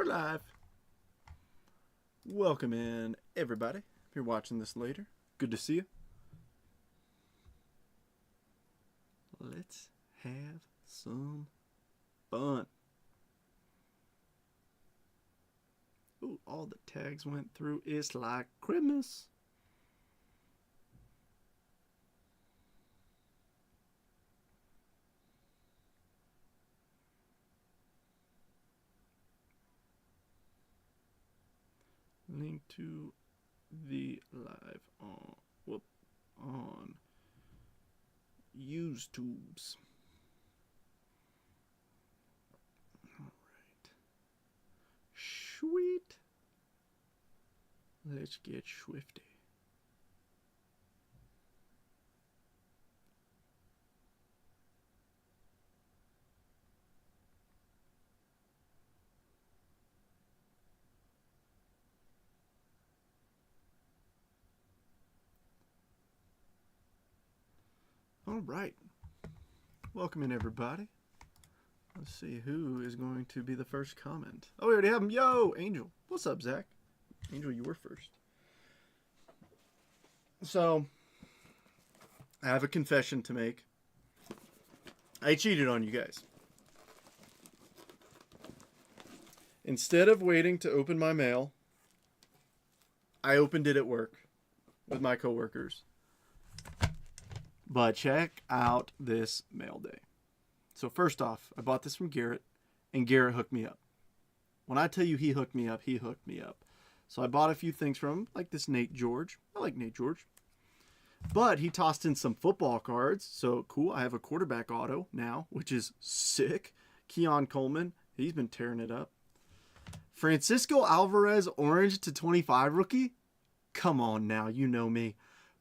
We're live. Welcome in, everybody. If you're watching this later, good to see you. Let's have some fun. Ooh, all the tags went through. It's like Christmas. Link to the live on YouTube's. All right. Sweet. Let's get swifty. All right. Welcome in, everybody. Let's see who is going to be the first comment. Oh, we already have him. Yo, Angel. What's up, Zach? Angel, you were first. So, I have a confession to make. I cheated on you guys. Instead of waiting to open my mail, I opened it at work with my coworkers. But check out this mail day. So first off, I bought this from Garrett, and Garrett hooked me up. When I tell you he hooked me up, he hooked me up. So I bought a few things from him, like this Nate George. I like Nate George. But he tossed in some football cards. So cool, I have a quarterback auto now, which is sick. Keon Coleman, he's been tearing it up. Francisco Alvarez, orange to 25 rookie. Come on now, you know me.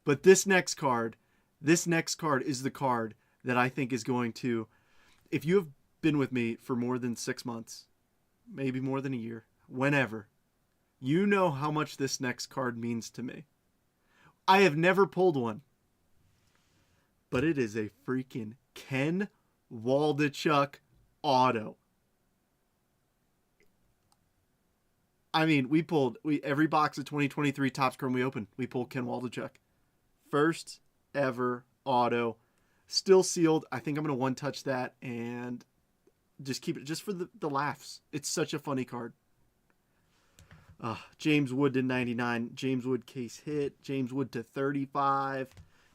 But this next card is the card that I think is going to, if you have been with me for more than 6 months, maybe more than a year, whenever, you know how much this next card means to me. I have never pulled one, but it is a freaking Ken Waldichuk auto. I mean, every box of 2023 Topps Chrome we opened, we pulled Ken Waldichuk. First ever auto, still sealed. I think I'm gonna one touch that and just keep it just for the laughs. It's such a funny card. James Wood to 99. James Wood case hit. James Wood to 35.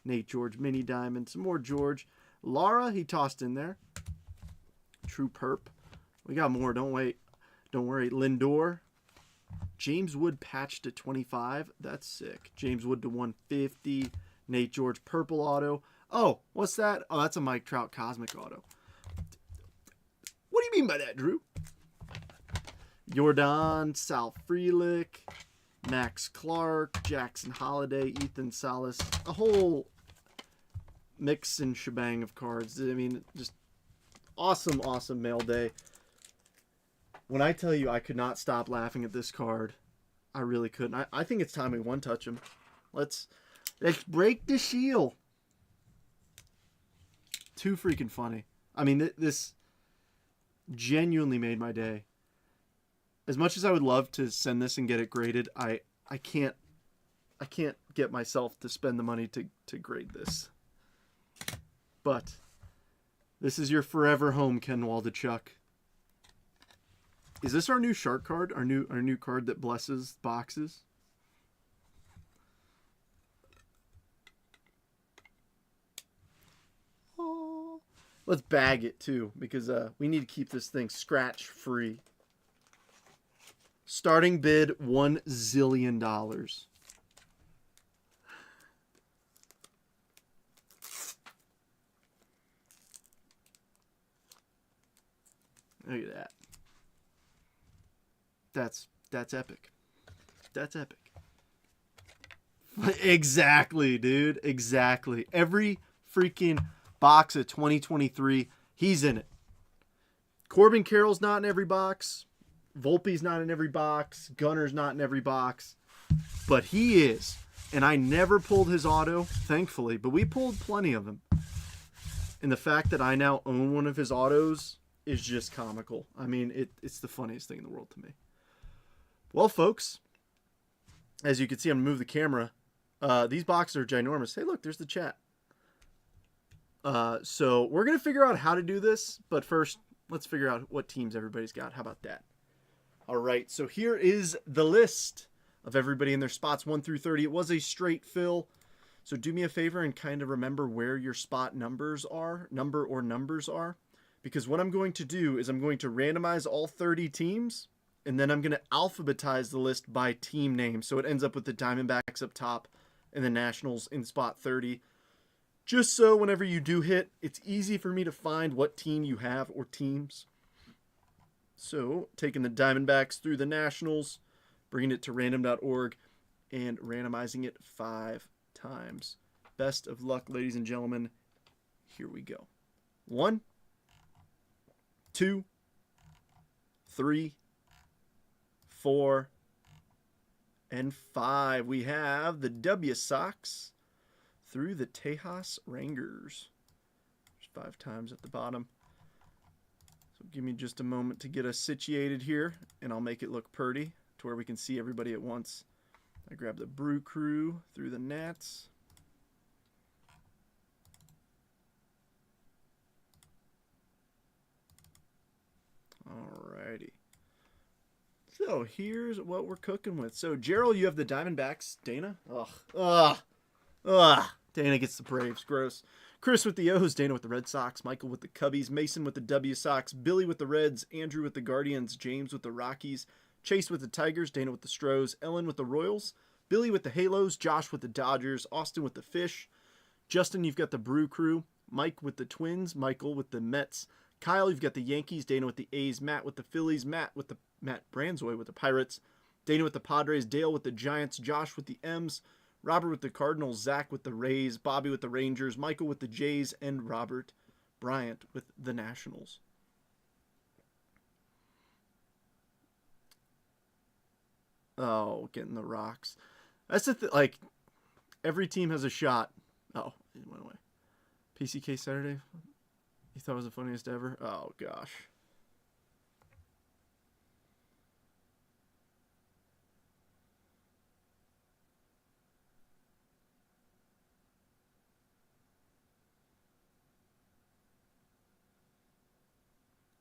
Nate George mini diamond. Some more George. Lara he tossed in there. True perp. We got more. Don't wait. Don't worry. Lindor. James Wood patch to 25. That's sick. James Wood to 150. Nate George purple auto. Oh, what's that? Oh, that's a Mike Trout cosmic auto. What do you mean by that, Drew? Jordan, Sal Frelick, Max Clark, Jackson Holiday, Ethan Salas. A whole mix and shebang of cards. I mean, just awesome, awesome mail day. When I tell you I could not stop laughing at this card, I really couldn't. I think it's time we one touch him. Let's break the shield. Too freaking funny. I mean, this genuinely made my day. As much as I would love to send this and get it graded, I can't get myself to spend the money to grade this. But this is your forever home, Ken Waldichuk. Is this our new shark card? Our new card that blesses boxes? Oh. Let's bag it too, because we need to keep this thing scratch free. Starting bid $1 zillion. Look at that. That's epic. That's epic. Exactly, dude. Exactly. Every freaking box of 2023, he's in it. Corbin Carroll's not in every box. Volpe's not in every box. Gunner's not in every box. But he is. And I never pulled his auto, thankfully. But we pulled plenty of them. And the fact that I now own one of his autos is just comical. I mean, it's the funniest thing in the world to me. Well, folks, as you can see, I'm going to move the camera. These boxes are ginormous. Hey, look, there's the chat. So we're going to figure out how to do this, but first, let's figure out what teams everybody's got. How about that? All right, so here is the list of everybody in their spots 1 through 30. It was a straight fill, so do me a favor and kind of remember where your spot numbers are, numbers are, because what I'm going to do is I'm going to randomize all 30 teams, and then I'm going to alphabetize the list by team name, so it ends up with the Diamondbacks up top and the Nationals in spot 30. Just so whenever you do hit, it's easy for me to find what team you have or teams. So, taking the Diamondbacks through the Nationals, bringing it to random.org, and randomizing it 5 times. Best of luck, ladies and gentlemen. Here we go. 1, 2, 3, 4, and 5. We have the W Sox through the Tejas Rangers. There's 5 times at the bottom. So give me just a moment to get us situated here, and I'll make it look pretty to where we can see everybody at once. I grab the Brew Crew through the Nats. Alrighty. So here's what we're cooking with. So Gerald, you have the Diamondbacks. Dana? Dana gets the Braves. Gross. Chris with the O's, Dana with the Red Sox, Michael with the Cubbies, Mason with the W Sox, Billy with the Reds, Andrew with the Guardians, James with the Rockies, Chase with the Tigers, Dana with the Stros, Ellen with the Royals, Billy with the Halos, Josh with the Dodgers, Austin with the Fish, Justin, you've got the Brew Crew, Mike with the Twins, Michael with the Mets, Kyle, you've got the Yankees, Dana with the A's, Matt with the Phillies, Matt Branzoy with the Pirates, Dana with the Padres, Dale with the Giants, Josh with the M's, Robert with the Cardinals, Zach with the Rays, Bobby with the Rangers, Michael with the Jays, and Robert Bryant with the Nationals. Oh, getting the rocks. That's the thing. Like, every team has a shot. Oh, it went away. PCK Saturday? You thought it was the funniest ever? Oh, gosh.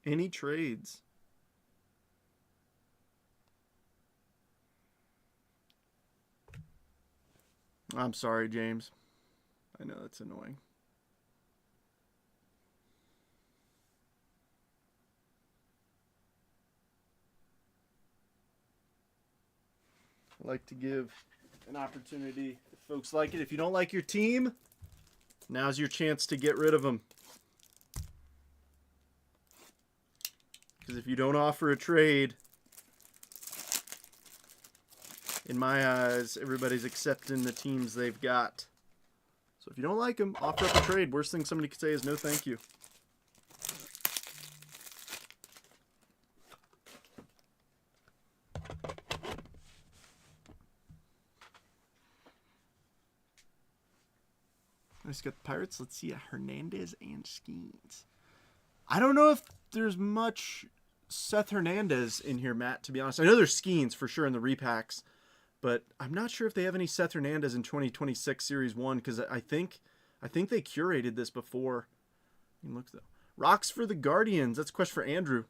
Any trades? I'm sorry, James. I know that's annoying. I like to give an opportunity if folks like it. If you don't like your team, now's your chance to get rid of them. Because if you don't offer a trade, in my eyes, everybody's accepting the teams they've got. So if you don't like them, offer up a trade. Worst thing somebody could say is no thank you. I just got the Pirates. Let's see, Hernandez and Skeens. I don't know if there's much Seth Hernandez in here, Matt, to be honest. I know there's Skeens for sure in the repacks, but I'm not sure if they have any Seth Hernandez in 2026 Series 1 because I think they curated this before. You can look though. Rocks for the Guardians. That's a question for Andrew.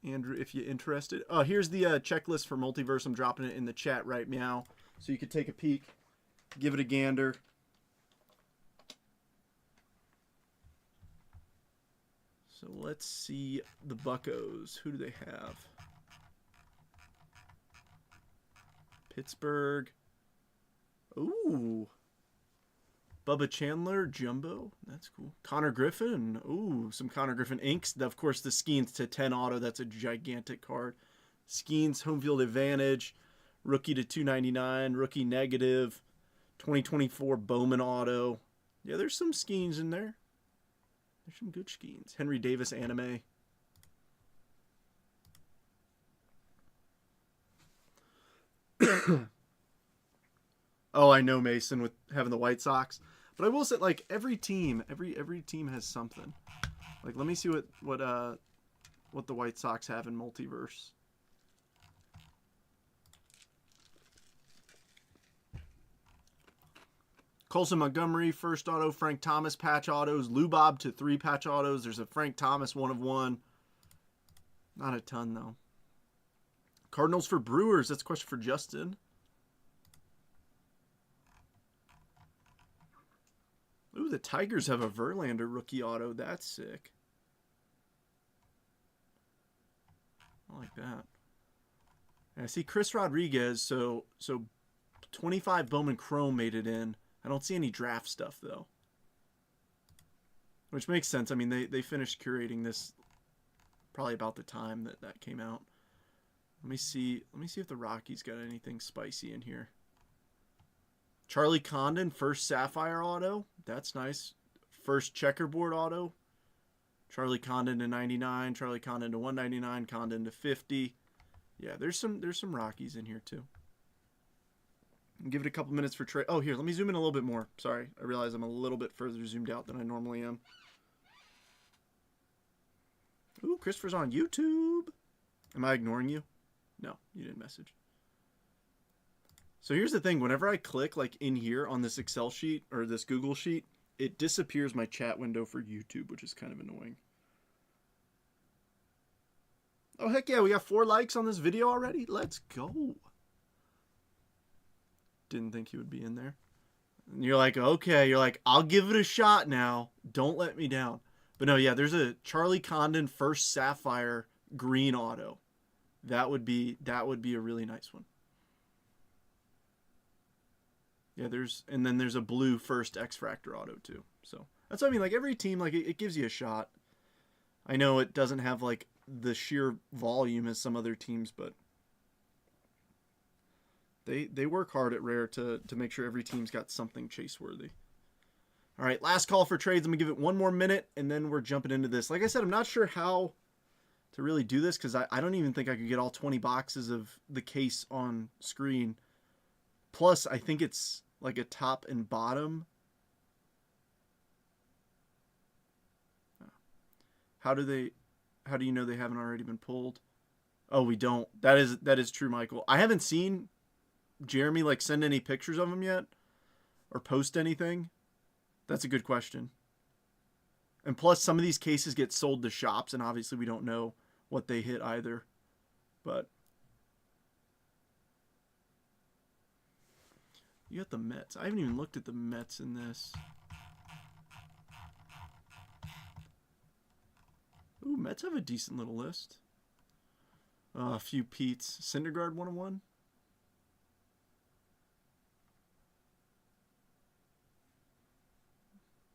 Andrew, if you're interested. Oh, here's the checklist for Multiverse. I'm dropping it in the chat right now so you could take a peek, give it a gander. So let's see the Buccos. Who do they have? Pittsburgh. Ooh. Bubba Chandler, Jumbo. That's cool. Connor Griffin. Ooh, some Connor Griffin inks. Of course, the Skeens to 10 auto. That's a gigantic card. Skeens, home field advantage. Rookie to 299. Rookie negative. 2024 Bowman auto. Yeah, there's some Skeens in there. There's some good Skeens. Henry Davis anime. Oh, I know, Mason, with having the White Sox. But I will say, like, every team has something. Like, let me see what the White Sox have in Multiverse. Colson Montgomery, first auto. Frank Thomas, patch autos. Lou Bob to 3 patch autos. There's a Frank Thomas 1/1. Not a ton, though. Cardinals for Brewers. That's a question for Justin. Ooh, the Tigers have a Verlander rookie auto. That's sick. I like that. And I see Chris Rodriguez, so 25 Bowman Chrome made it in. I don't see any draft stuff, though. Which makes sense. I mean, they finished curating this probably about the time that came out. Let me see if the Rockies got anything spicy in here. Charlie Condon, first Sapphire auto. That's nice. First checkerboard auto. Charlie Condon to 99, Charlie Condon to 199, Condon to 50. Yeah, there's some Rockies in here too. Give it a couple minutes for trade. Oh, here, let me zoom in a little bit more. Sorry, I realize I'm a little bit further zoomed out than I normally am. Ooh, Christopher's on YouTube. Am I ignoring you? No, you didn't message. So here's the thing. Whenever I click like in here on this Excel sheet or this Google sheet, it disappears my chat window for YouTube, which is kind of annoying. Oh, heck yeah. We got 4 likes on this video already. Let's go. Didn't think he would be in there. And you're like, okay. You're like, I'll give it a shot now. Don't let me down. But no, yeah, there's a Charlie Condon first Sapphire green auto. That would be a really nice one. Yeah, and then there's a blue first X-Fractor auto too. So that's what I mean. Like every team, like it gives you a shot. I know it doesn't have like the sheer volume as some other teams, but they work hard at Rare to make sure every team's got something chase worthy. All right, last call for trades. I'm gonna give it 1 more minute, and then we're jumping into this. Like I said, I'm not sure how to really do this because I don't even think I could get all 20 boxes of the case on screen. Plus, I think it's like a top and bottom. How do you know they haven't already been pulled? Oh, we don't. That is true, Michael. I haven't seen Jeremy like send any pictures of them yet or post anything. That's a good question. And plus, some of these cases get sold to shops, and obviously we don't know what they hit either. But you got the Mets. I haven't even looked at the Mets in this. Ooh, Mets have a decent little list. A few Pete's. Syndergaard 1/1.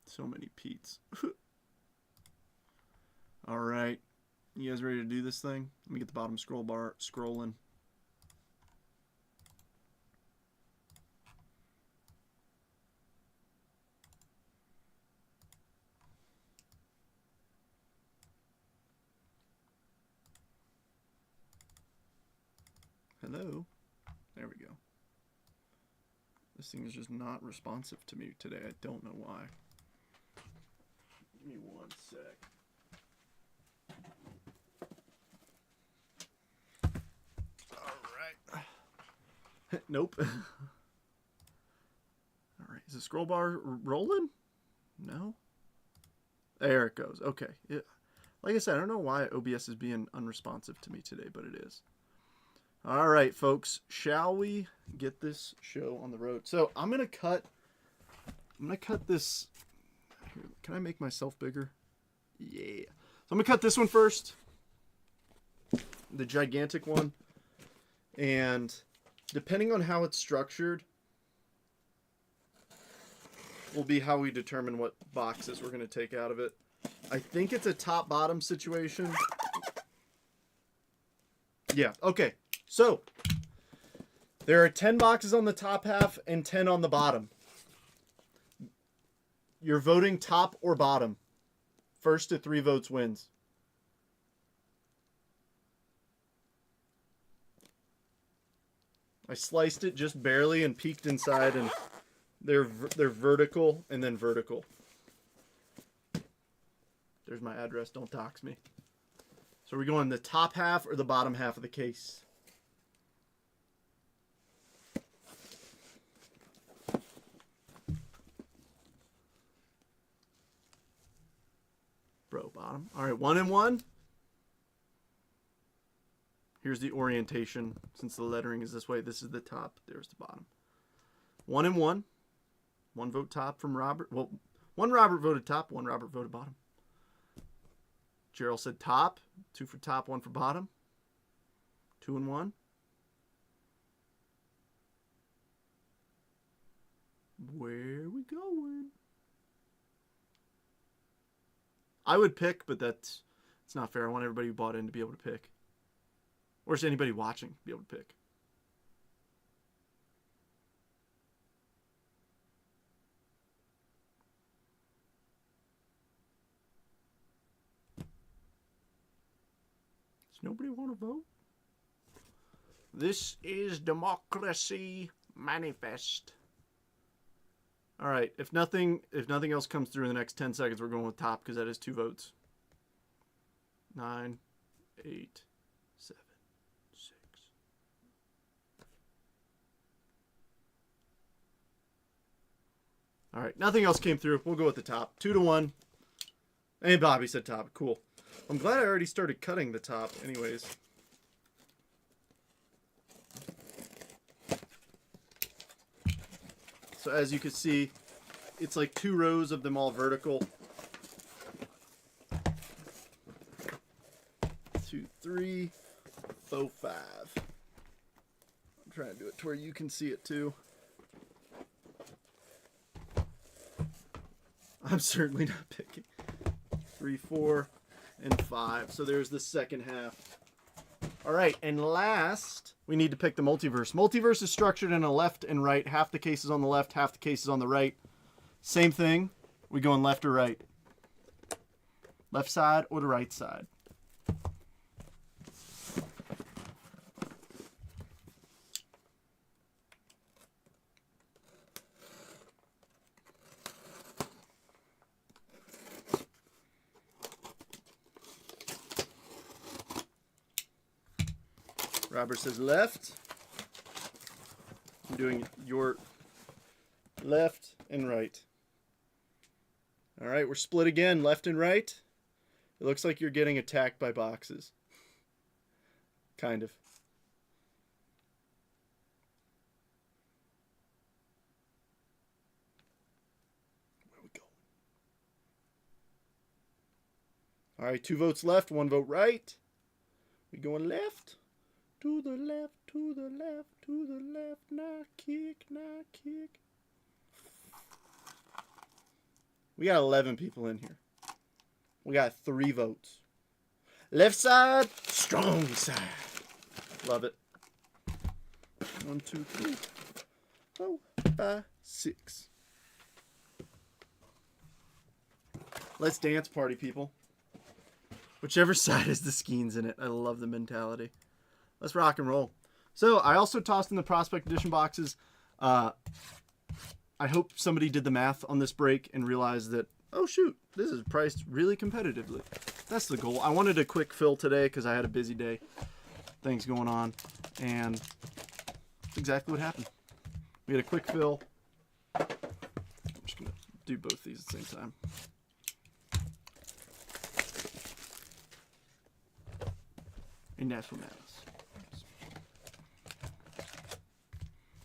So many Pete's. All right. You guys ready to do this thing? Let me get the bottom scroll bar scrolling. Hello. There we go. This thing is just not responsive to me today. I don't know why. Give me 1 sec. All right. Nope. All right. Is the scroll bar rolling? No. There it goes. Okay. Like I said, I don't know why OBS is being unresponsive to me today, but it is. All right, folks. Shall we get this show on the road? So I'm gonna cut this. Here, can I make myself bigger? Yeah. So I'm gonna cut this one first. The gigantic one. And depending on how it's structured, will be how we determine what boxes we're gonna take out of it. I think it's a top-bottom situation. Yeah. Okay. So there are 10 boxes on the top half and 10 on the bottom. You're voting top or bottom. First to 3 votes wins. I sliced it just barely and peeked inside, and they're vertical and then vertical. There's my address. Don't dox me. So we're going the top half or the bottom half of the case. bottom. All right, 1 and 1. Here's the orientation. Since the lettering is this way, this is the top. There's the bottom. 1 and 1. 1 vote top from Robert. Well, 1 Robert voted top, 1 Robert voted bottom. Gerald said top. 2 for top, 1 for bottom. 2 and 1. Where we going? I would pick, but it's not fair. I want everybody who bought in to be able to pick. Or is anybody watching to be able to pick? Does nobody want to vote? This is Democracy Manifest. All right, if nothing else comes through in the next 10 seconds, we're going with top because that is 2 votes. 9, 8, 7, 6. All right, nothing else came through. We'll go with the top. 2 to 1. And Bobby said top. Cool. I'm glad I already started cutting the top anyways. So as you can see, it's like 2 rows of them all vertical. 2, 3, 4, 5. I'm trying to do it to where you can see it too. I'm certainly not picking. 3, 4, and 5. So there's the second half. All right, and last, we need to pick the multiverse. Multiverse is structured in a left and right. Half the cases on the left, half the cases on the right. Same thing. We go in left or right. Left side or the right side. Robert says left. I'm doing your left and right. All right, we're split again, left and right. It looks like you're getting attacked by boxes. Kind of. Where are we going? All right, 2 votes left, 1 vote right. We going left. To the left, to the left, to the left, now kick, now kick. We got 11 people in here. We got 3 votes. Left side, strong side. Love it. 1, 2, 3, 4, 5, 6. Let's dance, party people. Whichever side has the skeins in it. I love the mentality. Let's rock and roll. So I also tossed in the Prospect Edition boxes. I hope somebody did the math on this break and realized that, oh shoot, this is priced really competitively. That's the goal. I wanted a quick fill today because I had a busy day. Things going on. And that's exactly what happened. We had a quick fill. I'm just going to do both these at the same time. And that's what matters.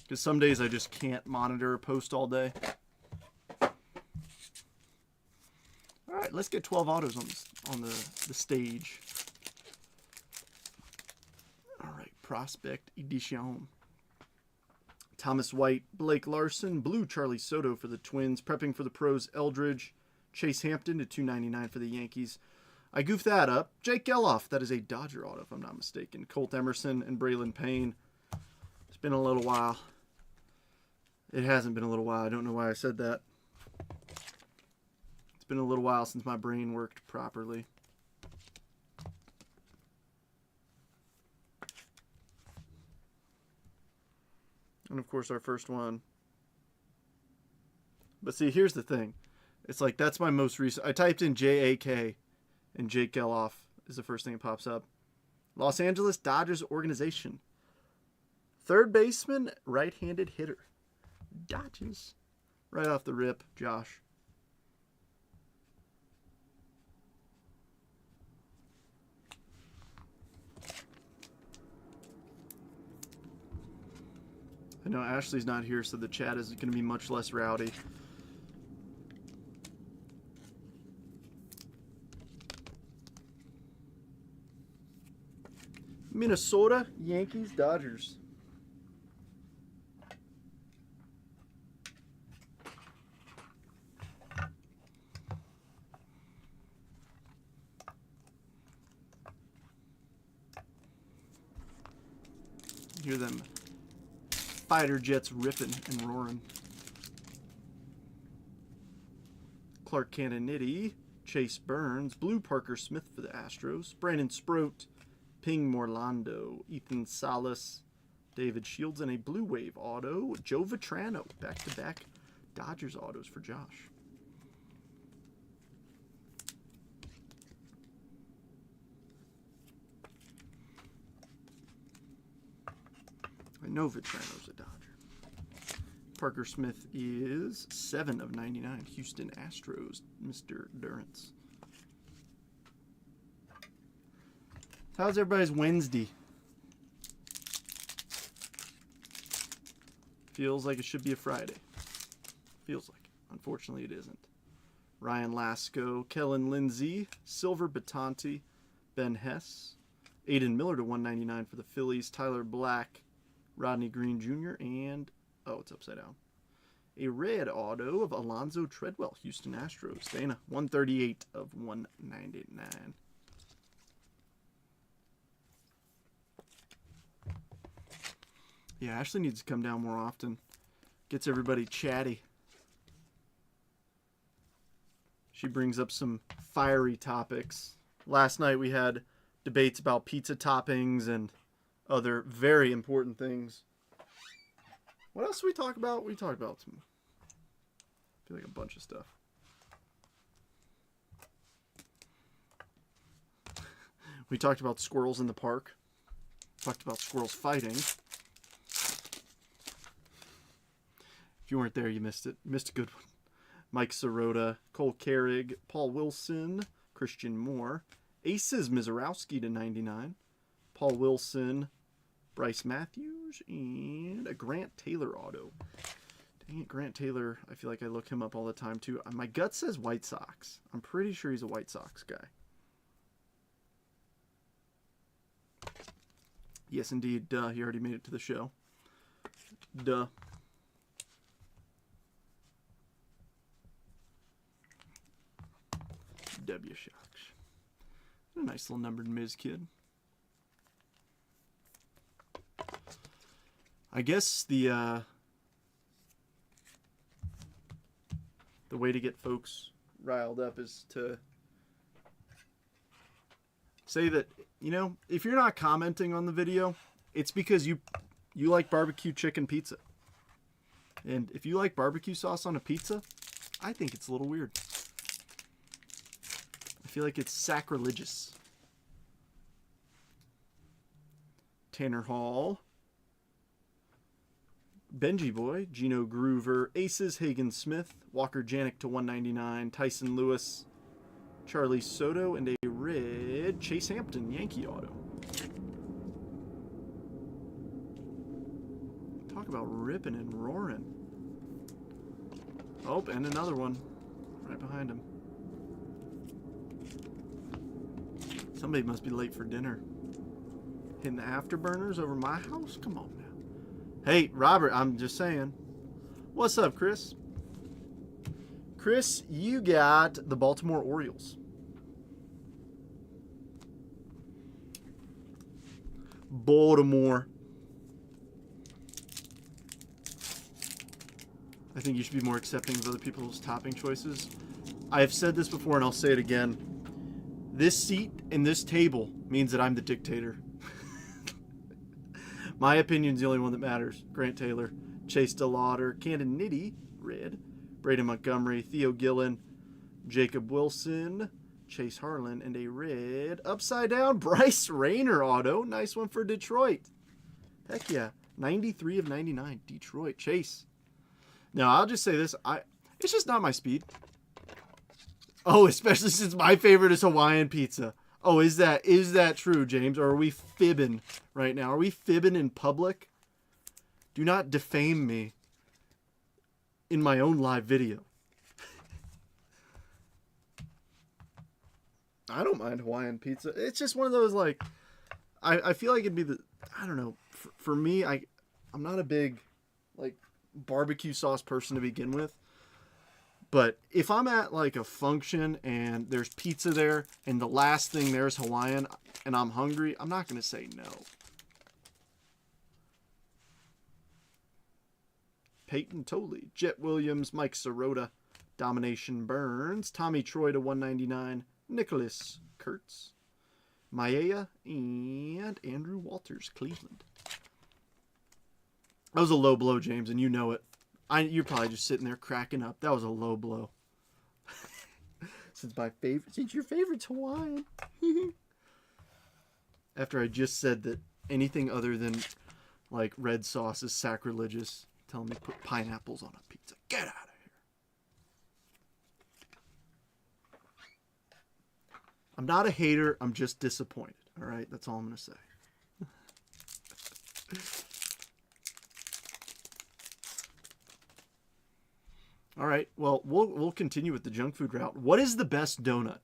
Because some days I just can't monitor a post all day. All right, let's get 12 autos on the stage. All right, Prospect Edition. Thomas White, Blake Larson, blue Charlie Soto for the Twins, prepping for the pros Eldridge, Chase Hampton to $2.99 for the Yankees. I goofed that up. Jake Geloff, that is a Dodger auto if I'm not mistaken. Colt Emerson and Braylon Payne. It's been a little while. It hasn't been a little while. I don't know why I said that. It's been a little while since my brain worked properly. And of course our first one. But see, here's the thing. It's like that's my most recent. I typed in JAK and Jake Geloff is the first thing that pops up. Los Angeles Dodgers organization. Third baseman, right-handed hitter. Dodgers. Right off the rip, Josh. I know Ashley's not here, so the chat is going to be much less rowdy. Minnesota, Yankees, Dodgers. Hear them fighter jets ripping and roaring. Clark Cannonitty, Chase Burns, Blue Parker Smith for the Astros, Brandon Sproat, Ping Morlando, Ethan Salas, David Shields, and a Blue Wave auto, Joe Vitrano. Back-to-back Dodgers autos for Josh. I know Vitrano's a Dodger. Parker Smith is 7 of 99. Houston Astros, Mr. Durrance. How's everybody's Wednesday? Feels like it should be a Friday. Feels like. Unfortunately, it isn't. Ryan Lasco, Kellen Lindsey, Silver Batanti, Ben Hess, Aiden Miller to 199 for the Phillies, Tyler Black, Rodney Green Jr., and, oh, it's upside down, a red auto of Alonzo Treadwell, Houston Astros. Dana, 138 of 199. Yeah, Ashley needs to come down more often. Gets everybody chatty. She brings up some fiery topics. Last night we had debates about pizza toppings and other very important things. What else did we talk about? We talked about some, I feel like a bunch of stuff. We talked about squirrels in the park. Talked about squirrels fighting. If you weren't there, you missed it. Missed a good one. Mike Sirota, Cole Carrig, Paul Wilson, Christian Moore, Aces Mizorowski to 99, Paul Wilson, Bryce Matthews, and a Grant Taylor auto. Dang it, Grant Taylor, I feel like I look him up all the time too. My gut says White Sox. I'm pretty sure he's a White Sox guy. Yes, indeed. Duh, he already made it to the show. Duh. W Shocks. A nice little numbered Miz kid. I guess the way to get folks riled up is to say that, you know, if you're not commenting on the video, it's because you like barbecue chicken pizza. And if you like barbecue sauce on a pizza, I think it's a little weird. I feel like it's sacrilegious. Tanner Hall, Benji Boy, Gino Groover, Aces, Hagen Smith, Walker Janik to 199, Tyson Lewis, Charlie Soto, and a red Chase Hampton Yankee auto. Talk about ripping and roaring. Oh, and another one right behind him. Somebody must be late for dinner. Hitting the afterburners over my house? Come on now. Hey, Robert, I'm just saying. What's up, Chris? Chris, you got the Baltimore Orioles. Baltimore. I think you should be more accepting of other people's topping choices. I have said this before and I'll say it again. This seat and this table means that I'm the dictator. My opinion's the only one that matters. Grant Taylor, Chase DeLauder, Camden Nitty, red, Braden Montgomery, Theo Gillen, Jacob Wilson, Chase Harlan, and a red upside down Bryce Rayner auto. Nice one for Detroit. Heck yeah. 93 of 99. Detroit. Chase. Now, I'll just say this. It's just not my speed. Oh, especially since my favorite is Hawaiian pizza. Oh, is that true, James? Or are we fibbing right now? Are we fibbing in public? Do not defame me in my own live video. I don't mind Hawaiian pizza. It's just one of those, like, I feel like it'd be I don't know. For me, I'm not a big, like, barbecue sauce person to begin with. But if I'm at, like, a function and there's pizza there and the last thing there's Hawaiian and I'm hungry, I'm not going to say no. Peyton Tolley, Jet Williams, Mike Sirota, Domination Burns, Tommy Troy to 199, Nicholas Kurtz, Maia, and Andrew Walters, Cleveland. That was a low blow, James, and you know it. You're probably just sitting there cracking up. That was a low blow. Since your favorite's Hawaiian. After I just said that anything other than, like, red sauce is sacrilegious, telling me to put pineapples on a pizza. Get out of here. I'm not a hater. I'm just disappointed. All right? That's all I'm going to say. All right. Well, we'll continue with the junk food route. What is the best donut?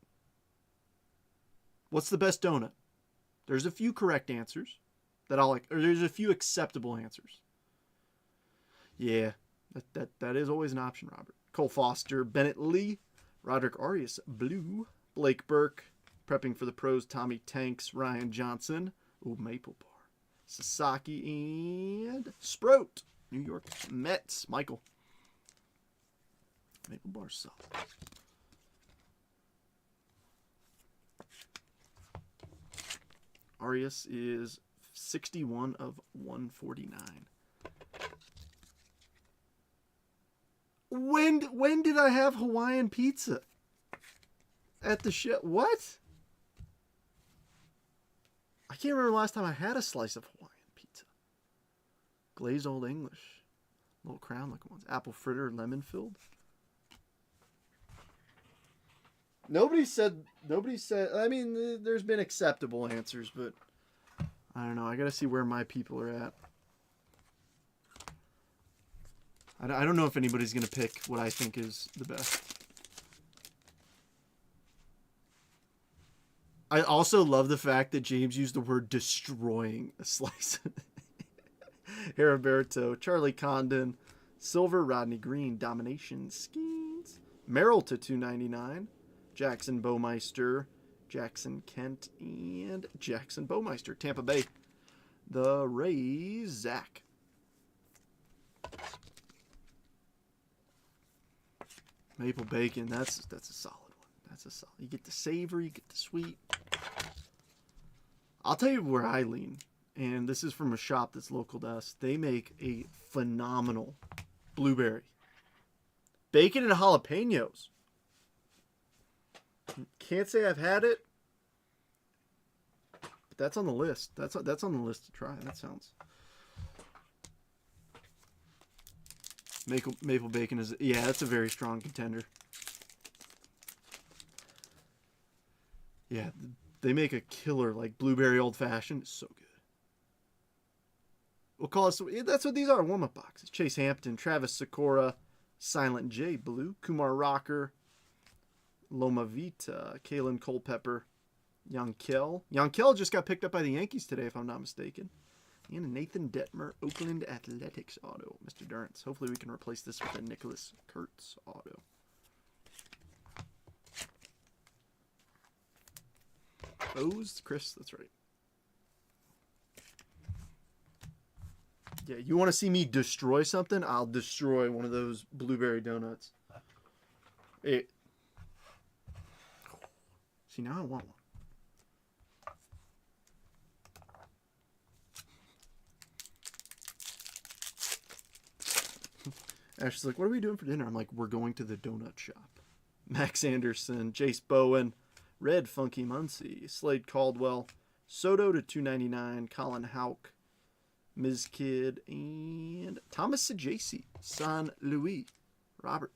What's the best donut? There's a few correct answers that I'll like, or there's a few acceptable answers. Yeah, that is always an option, Robert. Cole Foster, Bennett Lee, Roderick Arias, Blue, Blake Burke, prepping for the pros, Tommy Tanks, Ryan Johnson, Maple Bar, Sasaki, and Sprout, New York Mets, Michael. Maple Bar solid. Arias is 61 of 149. When did I have Hawaiian pizza? At the show? What? I can't remember the last time I had a slice of Hawaiian pizza. Glazed Old English. Little crown looking ones. Apple fritter, lemon filled. Nobody said, I mean, there's been acceptable answers, but I don't know. I gotta see where my people are at. I don't know if anybody's gonna pick what I think is the best. I also love the fact that James used the word destroying a slice. Heriberto, Charlie Condon, Silver, Rodney Green, Domination, Skeens, Merrill to 299, Jackson Bowmeister, Jackson Kent, and Jackson Bowmeister, Tampa Bay. The Rays, Zach. Maple bacon, that's a solid one. That's a solid. You get the savor, you get the sweet. I'll tell you where I lean, and this is from a shop that's local to us. They make a phenomenal blueberry. Bacon and jalapenos. Can't say I've had it, but that's on the list. That's on the list to try. That sounds. Maple bacon is, yeah, that's a very strong contender. Yeah, they make a killer, like, blueberry old fashioned. It's so good. We'll call it, that's what these are, warm-up boxes. Chase Hampton, Travis Sikora, Silent J Blue, Kumar Rocker, Loma Vita, Kalen Culpepper, Yankel. Yankel just got picked up by the Yankees today, if I'm not mistaken. And Nathan Detmer, Oakland Athletics auto. Mr. Durrance. Hopefully we can replace this with a Nicholas Kurtz auto. O's, Chris, that's right. Yeah, you want to see me destroy something? I'll destroy one of those blueberry donuts. Hey. See, now I want one. Ashley's like, what are we doing for dinner? I'm like, we're going to the donut shop. Max Anderson, Jace Bowen, Red Funky Muncie, Slade Caldwell, Soto to 299, Colin Houck, Ms. Kid, and Thomas Sajaci, San Luis, Robert.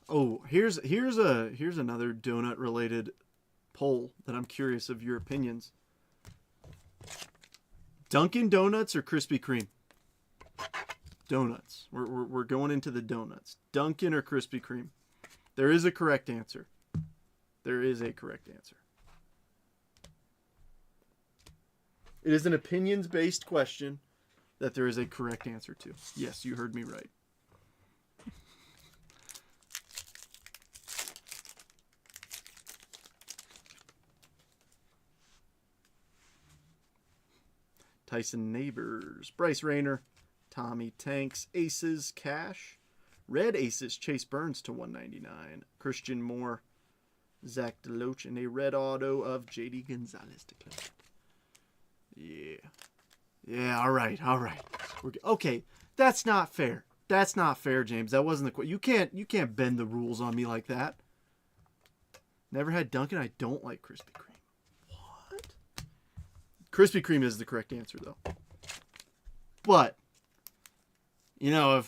Oh, here's another donut related poll that I'm curious of your opinions. Dunkin' Donuts or Krispy Kreme? Donuts. We're going into the donuts. Dunkin' or Krispy Kreme? There is a correct answer. There is a correct answer. It is an opinions-based question that there is a correct answer to. Yes, you heard me right. Tyson Neighbors, Bryce Rayner, Tommy Tanks, Aces, Cash, Red Aces, Chase Burns to 199, Christian Moore, Zach DeLoach, and a red auto of JD Gonzalez declared. Yeah, all right. Okay, that's not fair. That's not fair, James. That wasn't the you can't bend the rules on me like that. Never had Dunkin'. I don't like Krispy Kreme. What? Krispy Kreme is the correct answer, though. But you know,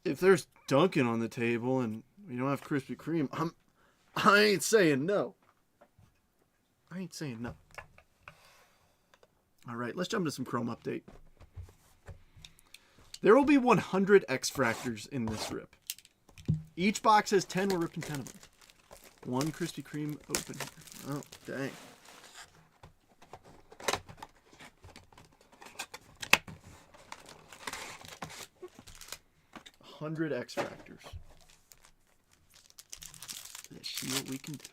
if there's Dunkin' on the table and we don't have Krispy Kreme, I ain't saying no. I ain't saying no. All right, let's jump to some Chrome update. There will be 100 X-Fractors in this rip. Each box has 10. We're ripping 10 of them. One Krispy Kreme open here. Oh, dang. $100 X-Fractors. Let's see what we can do.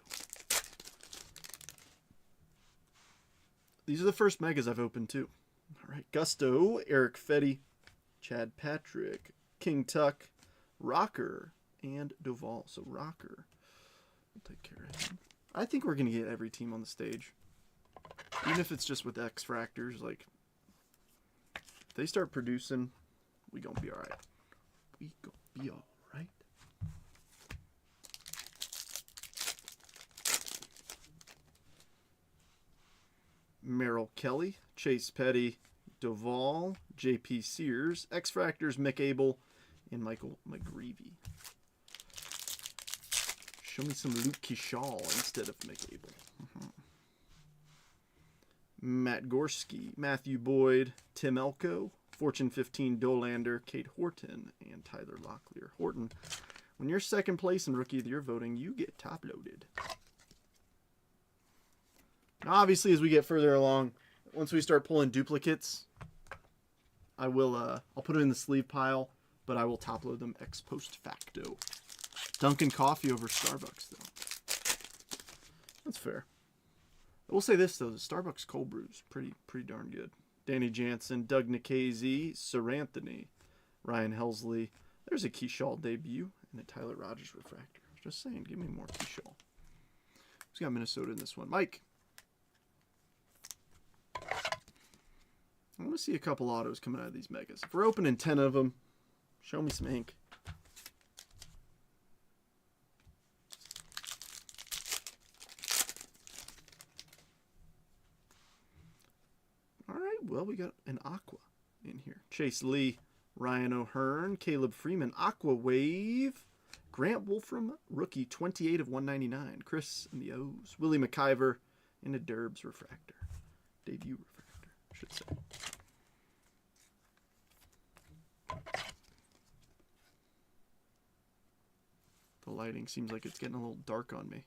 These are the first megas I've opened too. All right, Gusto, Eric Fetty, Chad Patrick, King Tuck, Rocker, and Duval. So Rocker, we'll take care of him. I think we're gonna get every team on the stage, even if it's just with X-Fractors. Like, if they start producing, we gonna be all right. We gonna be all right. Merrill Kelly, Chase Petty, Duval, J.P. Sears, X-Fractors, Mick Abel, and Michael McGreevy. Show me some Luke Kishal instead of Mick Abel. Matt Gorski, Matthew Boyd, Tim Elko, Fortune 15 Dolander, Kate Horton, and Tyler Locklear. Horton, when you're second place in Rookie of the Year voting, you get top-loaded. Now, obviously, as we get further along, once we start pulling duplicates, I will, I'll put it in the sleeve pile, but I will top-load them ex post facto. Dunkin' Coffee over Starbucks, though. That's fair. I will say this, though. The Starbucks cold brew's pretty darn good. Danny Jansen, Doug Nikhazy, Sir Anthony, Ryan Helsley. There's a Keyshaw debut and a Tyler Rogers refractor. Just saying, give me more Keyshaw. Who's got Minnesota in this one? Mike. I want to see a couple autos coming out of these megas. If we're opening 10 of them, show me some ink. All right, well, we got an Aqua in here. Chase Lee, Ryan O'Hearn, Caleb Freeman, Aqua Wave, Grant Wolfram, rookie, 28 of 199. Chris and the O's. Willie McIver, and a Derbs refractor. Debut refractor, I should say. The lighting seems like it's getting a little dark on me.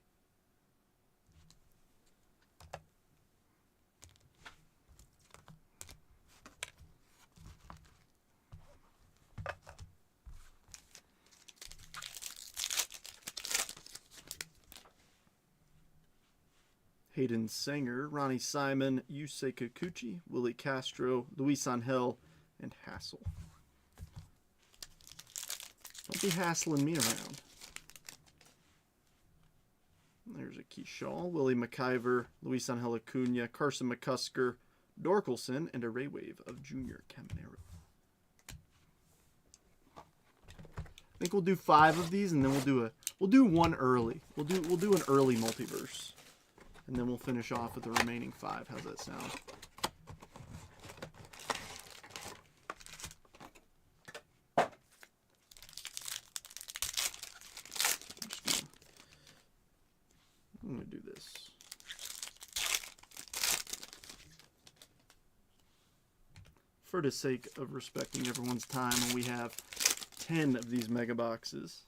Hayden Sanger, Ronnie Simon, Yusei Kikuchi, Willie Castro, Luis Angel, and Hassel. Don't be hassling me around. There's a Keyshaw, Willie McIver, Luis Angel Acuna, Carson McCusker, Dorkelson, and a Ray Wave of Junior Caminero. I think we'll do 5 of these, and then we'll do one early. We'll do an early multiverse. And then we'll finish off with the remaining 5. How's that sound? to do this. For the sake of respecting everyone's time, when we have 10 of these mega boxes.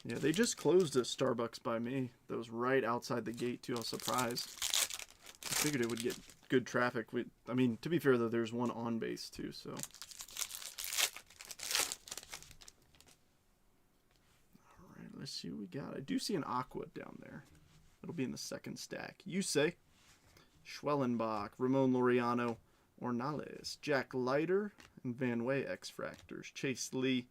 Yeah, they just closed a Starbucks by me. That was right outside the gate, too. I was surprised. I figured it would get good traffic. I mean, to be fair, though, there's one on base, too, so. All right, let's see what we got. I do see an Aqua down there. It'll be in the second stack. Yusei, Schwellenbach, Ramon Laureano, Ornales, Jack Leiter, and Van Way X-Fractors, Chase Lee,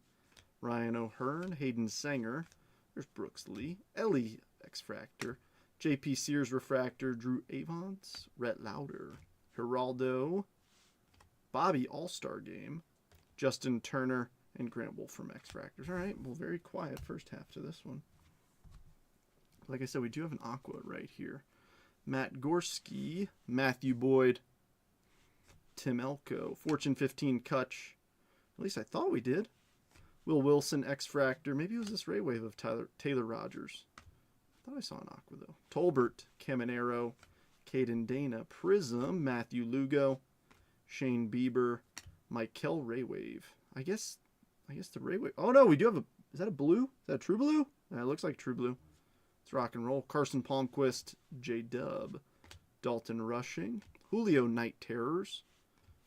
Ryan O'Hearn, Hayden Sanger, there's Brooks Lee, Ellie X-Fractor, J.P. Sears Refractor, Drew Avance, Rhett Lauder, Geraldo, Bobby All-Star Game, Justin Turner, and Grant Wolf from X-Fractors. All right, well, very quiet first half to this one. Like I said, we do have an Aqua right here. Matt Gorski, Matthew Boyd, Tim Elko, Fortune 15 Kutch. At least I thought we did. Will Wilson, X-Fractor. Maybe it was this Ray Wave of Taylor Rogers. I thought I saw an Aqua, though. Tolbert, Caminero, Caden Dana, Prism, Matthew Lugo, Shane Bieber, Michael Ray Wave. I guess the Ray Wave. Oh, no, we do have a... Is that a blue? Is that a true blue? Yeah, it looks like true blue. Let's rock and roll. Carson Palmquist, J-Dub, Dalton Rushing, Julio Night Terrors,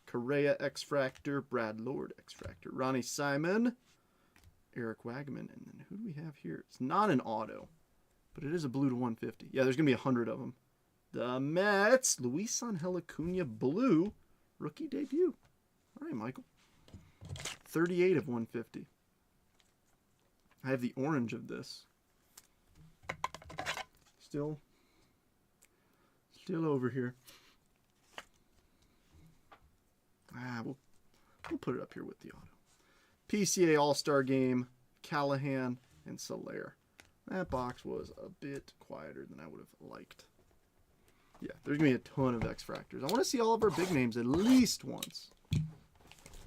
Correa X-Fractor, Brad Lord X-Fractor, Ronnie Simon, Eric Wagman, and then who do we have here? It's not an auto, but it is a blue to 150. Yeah, there's going to be 100 of them. The Mets, Luis Angel Acuna blue, rookie debut. All right, Michael. 38 of 150. I have the orange of this. Still over here. We'll put it up here with the auto. PCA All-Star Game, Callahan, and Soler. That box was a bit quieter than I would have liked. Yeah, there's going to be a ton of X-Fractors. I want to see all of our big names at least once.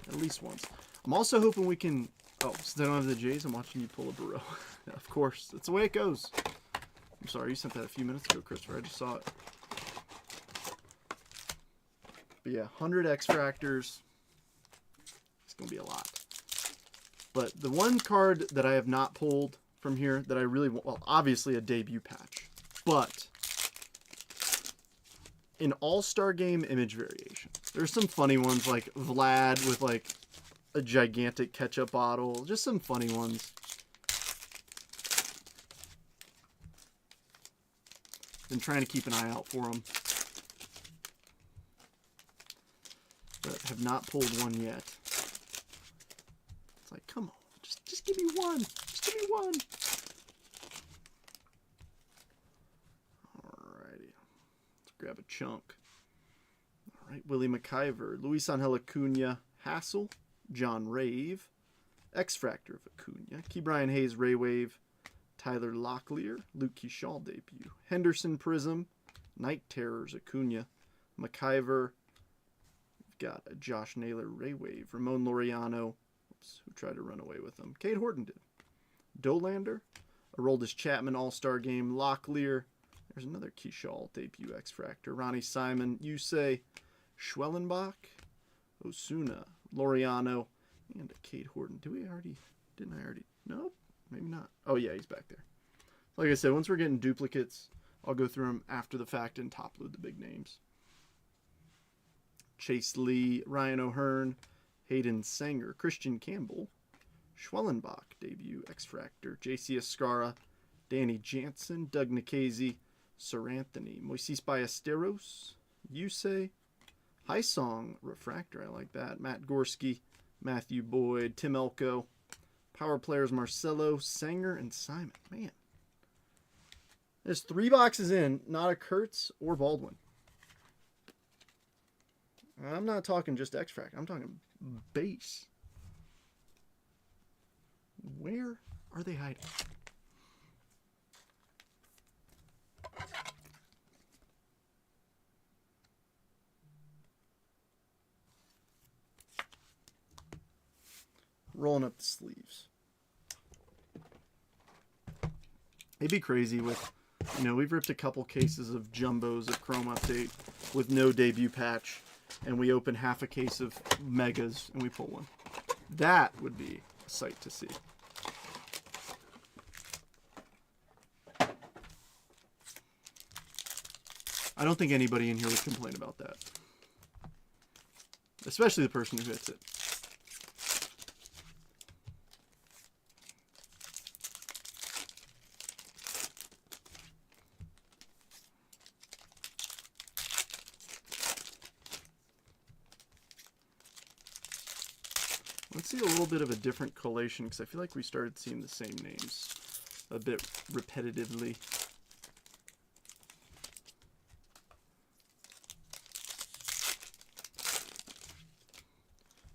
At least once. I'm also hoping we can... Oh, since I don't have the Jays, I'm watching you pull a Burrow. Of course. That's the way it goes. I'm sorry, you sent that a few minutes ago, Christopher. I just saw it. But yeah, 100 X-Fractors. It's going to be a lot. But the one card that I have not pulled from here that I really want, well, obviously a debut patch, but an All-Star Game image variation. There's some funny ones like Vlad with like a gigantic ketchup bottle. Just some funny ones. Been trying to keep an eye out for them. But have not pulled one yet. It's like, come on, just give me one. Just give me one. Alrighty. Let's grab a chunk. Alright, Willie McIver, Luis Angel Acuna, Hassel, John Rave, X-Fractor of Acuna, Key Brian Hayes, Ray Wave, Tyler Locklear, Luke Keyshaw debut, Henderson Prism, Night Terrors, Acuna, McIver. We've got a Josh Naylor, Ray Wave, Ramon Laureano, who tried to run away with them. Cade Horton did. Dolander, Aroldis Chapman All-Star Game, Locklear. There's another Keyshaw debut X-Fractor, Ronnie Simon, Yusei, Schwellenbach, Osuna, Laureano, and a Cade Horton. Didn't I already? Nope, maybe not. Oh yeah, he's back there. Like I said, once we're getting duplicates, I'll go through them after the fact and top load the big names. Chase Lee, Ryan O'Hearn, Hayden Sanger, Christian Campbell, Schwellenbach debut X-Fractor, J.C. Escara, Danny Jansen, Doug Nikhazy, Sir Anthony, Moises Ballesteros, Yusei, Song Refractor, I like that, Matt Gorski, Matthew Boyd, Tim Elko, Power Players Marcelo, Sanger, and Simon. Man. There's 3 boxes in, not a Kurtz or Baldwin. I'm not talking just X-Fractor. I'm talking base. Where are they hiding? rolling up the sleeves. It'd be crazy with, you know, we've ripped a couple cases of jumbos at Chrome Update with no debut patch, and we open half a case of megas and we pull one. That would be a sight to see. I don't think anybody in here would complain about that. Especially the person who hits it. Let's see a little bit of a different collation, because I feel like we started seeing the same names a bit repetitively.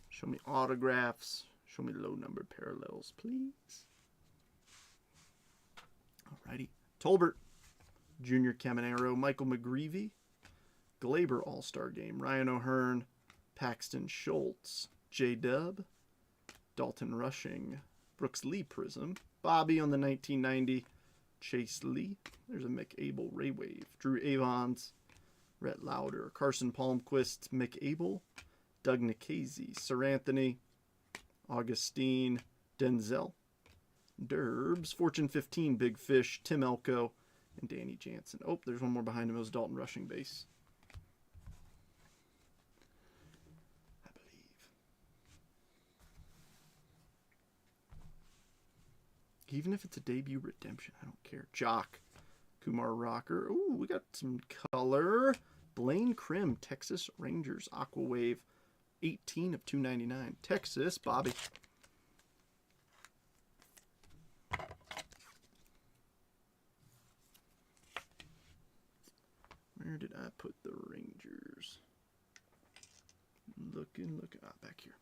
Show me autographs. Show me low number parallels, please. Alrighty. Tolbert, Junior Caminero, Michael McGreevy, Glaber All-Star Game, Ryan O'Hearn, Paxton Schultz, J-Dub, Dalton Rushing, Brooks Lee Prism, Bobby on the 1990, Chase Lee. There's a McAble Ray Wave, Drew Avons, Rhett Lauder, Carson Palmquist, McAble, Doug Nikhazy, Sir Anthony, Augustine, Denzel, Derbs, Fortune 15, Big Fish, Tim Elko, and Danny Jansen. Oh, there's one more behind him. It was Dalton Rushing base. I believe. Even if it's a debut redemption, I don't care. Jock, Kumar Rocker. Ooh, we got some color. Blaine Krim, Texas Rangers, Aqua Wave. 18 of 299. Texas, Bobby. Where did I put the Rangers? Looking. Ah, back here.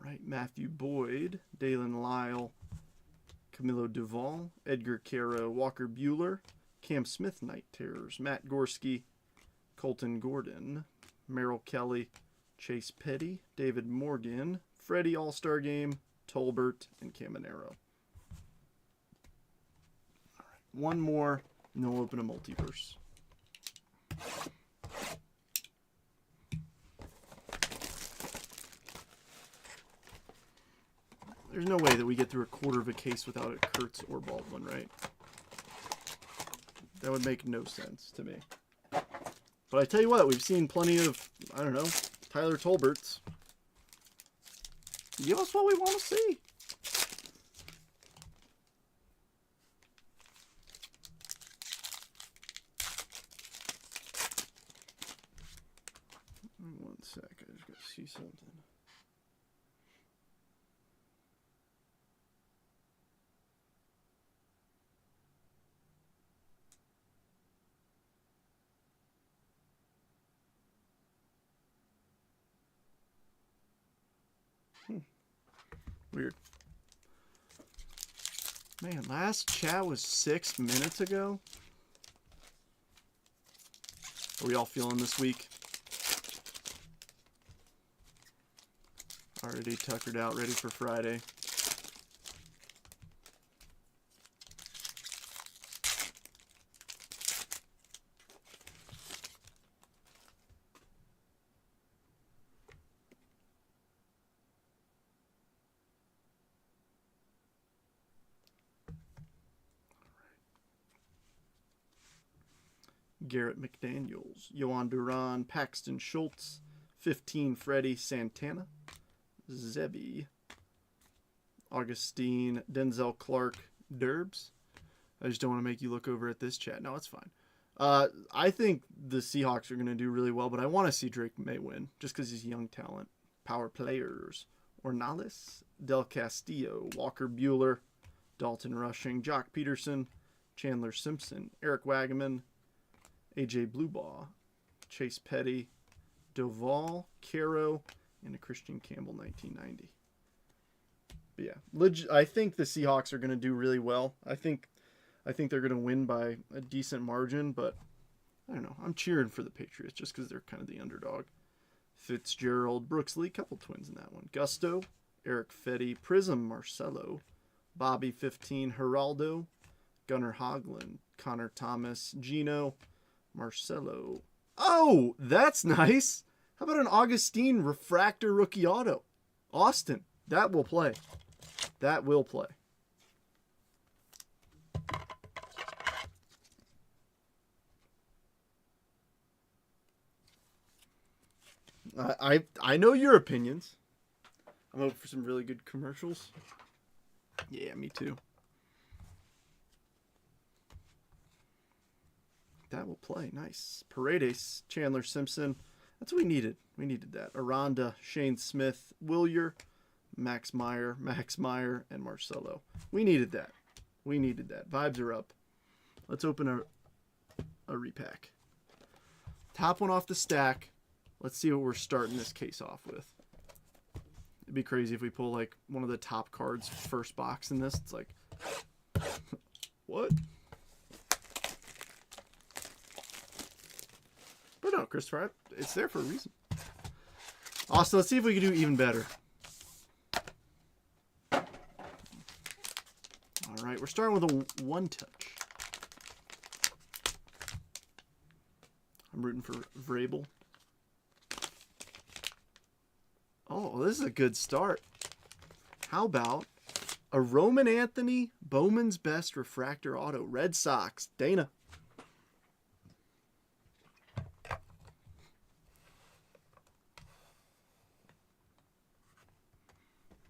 Right, Matthew Boyd, Dalen Lyle, Camilo Duvall, Edgar Caro, Walker Buehler, Cam Smith Night Terrors, Matt Gorski, Colton Gordon, Merrill Kelly, Chase Petty, David Morgan, Freddie All-Star Game, Tolbert, and Caminero. All right, one more, and then we'll open a multiverse. There's no way that we get through a quarter of a case without a Kurtz or Baldwin, right? That would make no sense to me. But I tell you what, we've seen plenty of, I don't know, Tyler Tolberts. Give us what we want to see. One sec, I just got to see something. Weird. Man, last chat was 6 minutes ago. Are we all feeling this week? Already tuckered out, ready for Friday. Garrett McDaniels, Yohan Duran, Paxton Schultz, 15 Freddie Santana, Zebby, Augustine, Denzel Clark, Derbs. I just don't want to make you look over at this chat. No, it's fine. I think the Seahawks are going to do really well, but I want to see Drake May win just because he's young talent. Power players. Ornales, Del Castillo, Walker Buehler, Dalton Rushing, Jock Peterson, Chandler Simpson, Eric Wagaman, AJ Bluebaugh, Chase Petty, Doval, Caro, and a Christian Campbell 1990. yeah, I think the Seahawks are going to do really well. I think they're going to win by a decent margin, but I don't know. I'm cheering for the Patriots just because they're kind of the underdog. Fitzgerald, Brooksley, couple twins in that one. Gusto, Eric Fetty, Prism, Marcelo, Bobby 15, Geraldo, Gunnar Hoagland, Connor Thomas, Gino, Marcelo. Oh, that's nice. How about an Augustine refractor rookie auto? Austin, that will play. That will play. I know your opinions. I'm hoping for some really good commercials. Yeah, me too. That will play. Nice. Paredes, Chandler Simpson. That's what we needed. We needed that. Aranda, Shane Smith, Willier, Max Meyer, and Marcelo. We needed that. We needed that. Vibes are up. Let's open a repack. Top one off the stack. Let's see what we're starting this case off with. It'd be crazy if we pull like one of the top cards first box in this. It's like, what? But no, Christopher, it's there for a reason. Austin, let's see if we can do even better. All right, we're starting with a one touch. I'm rooting for Vrabel. Oh, this is a good start. How about a Roman Anthony Bowman's Best Refractor Auto? Red Sox. Dana.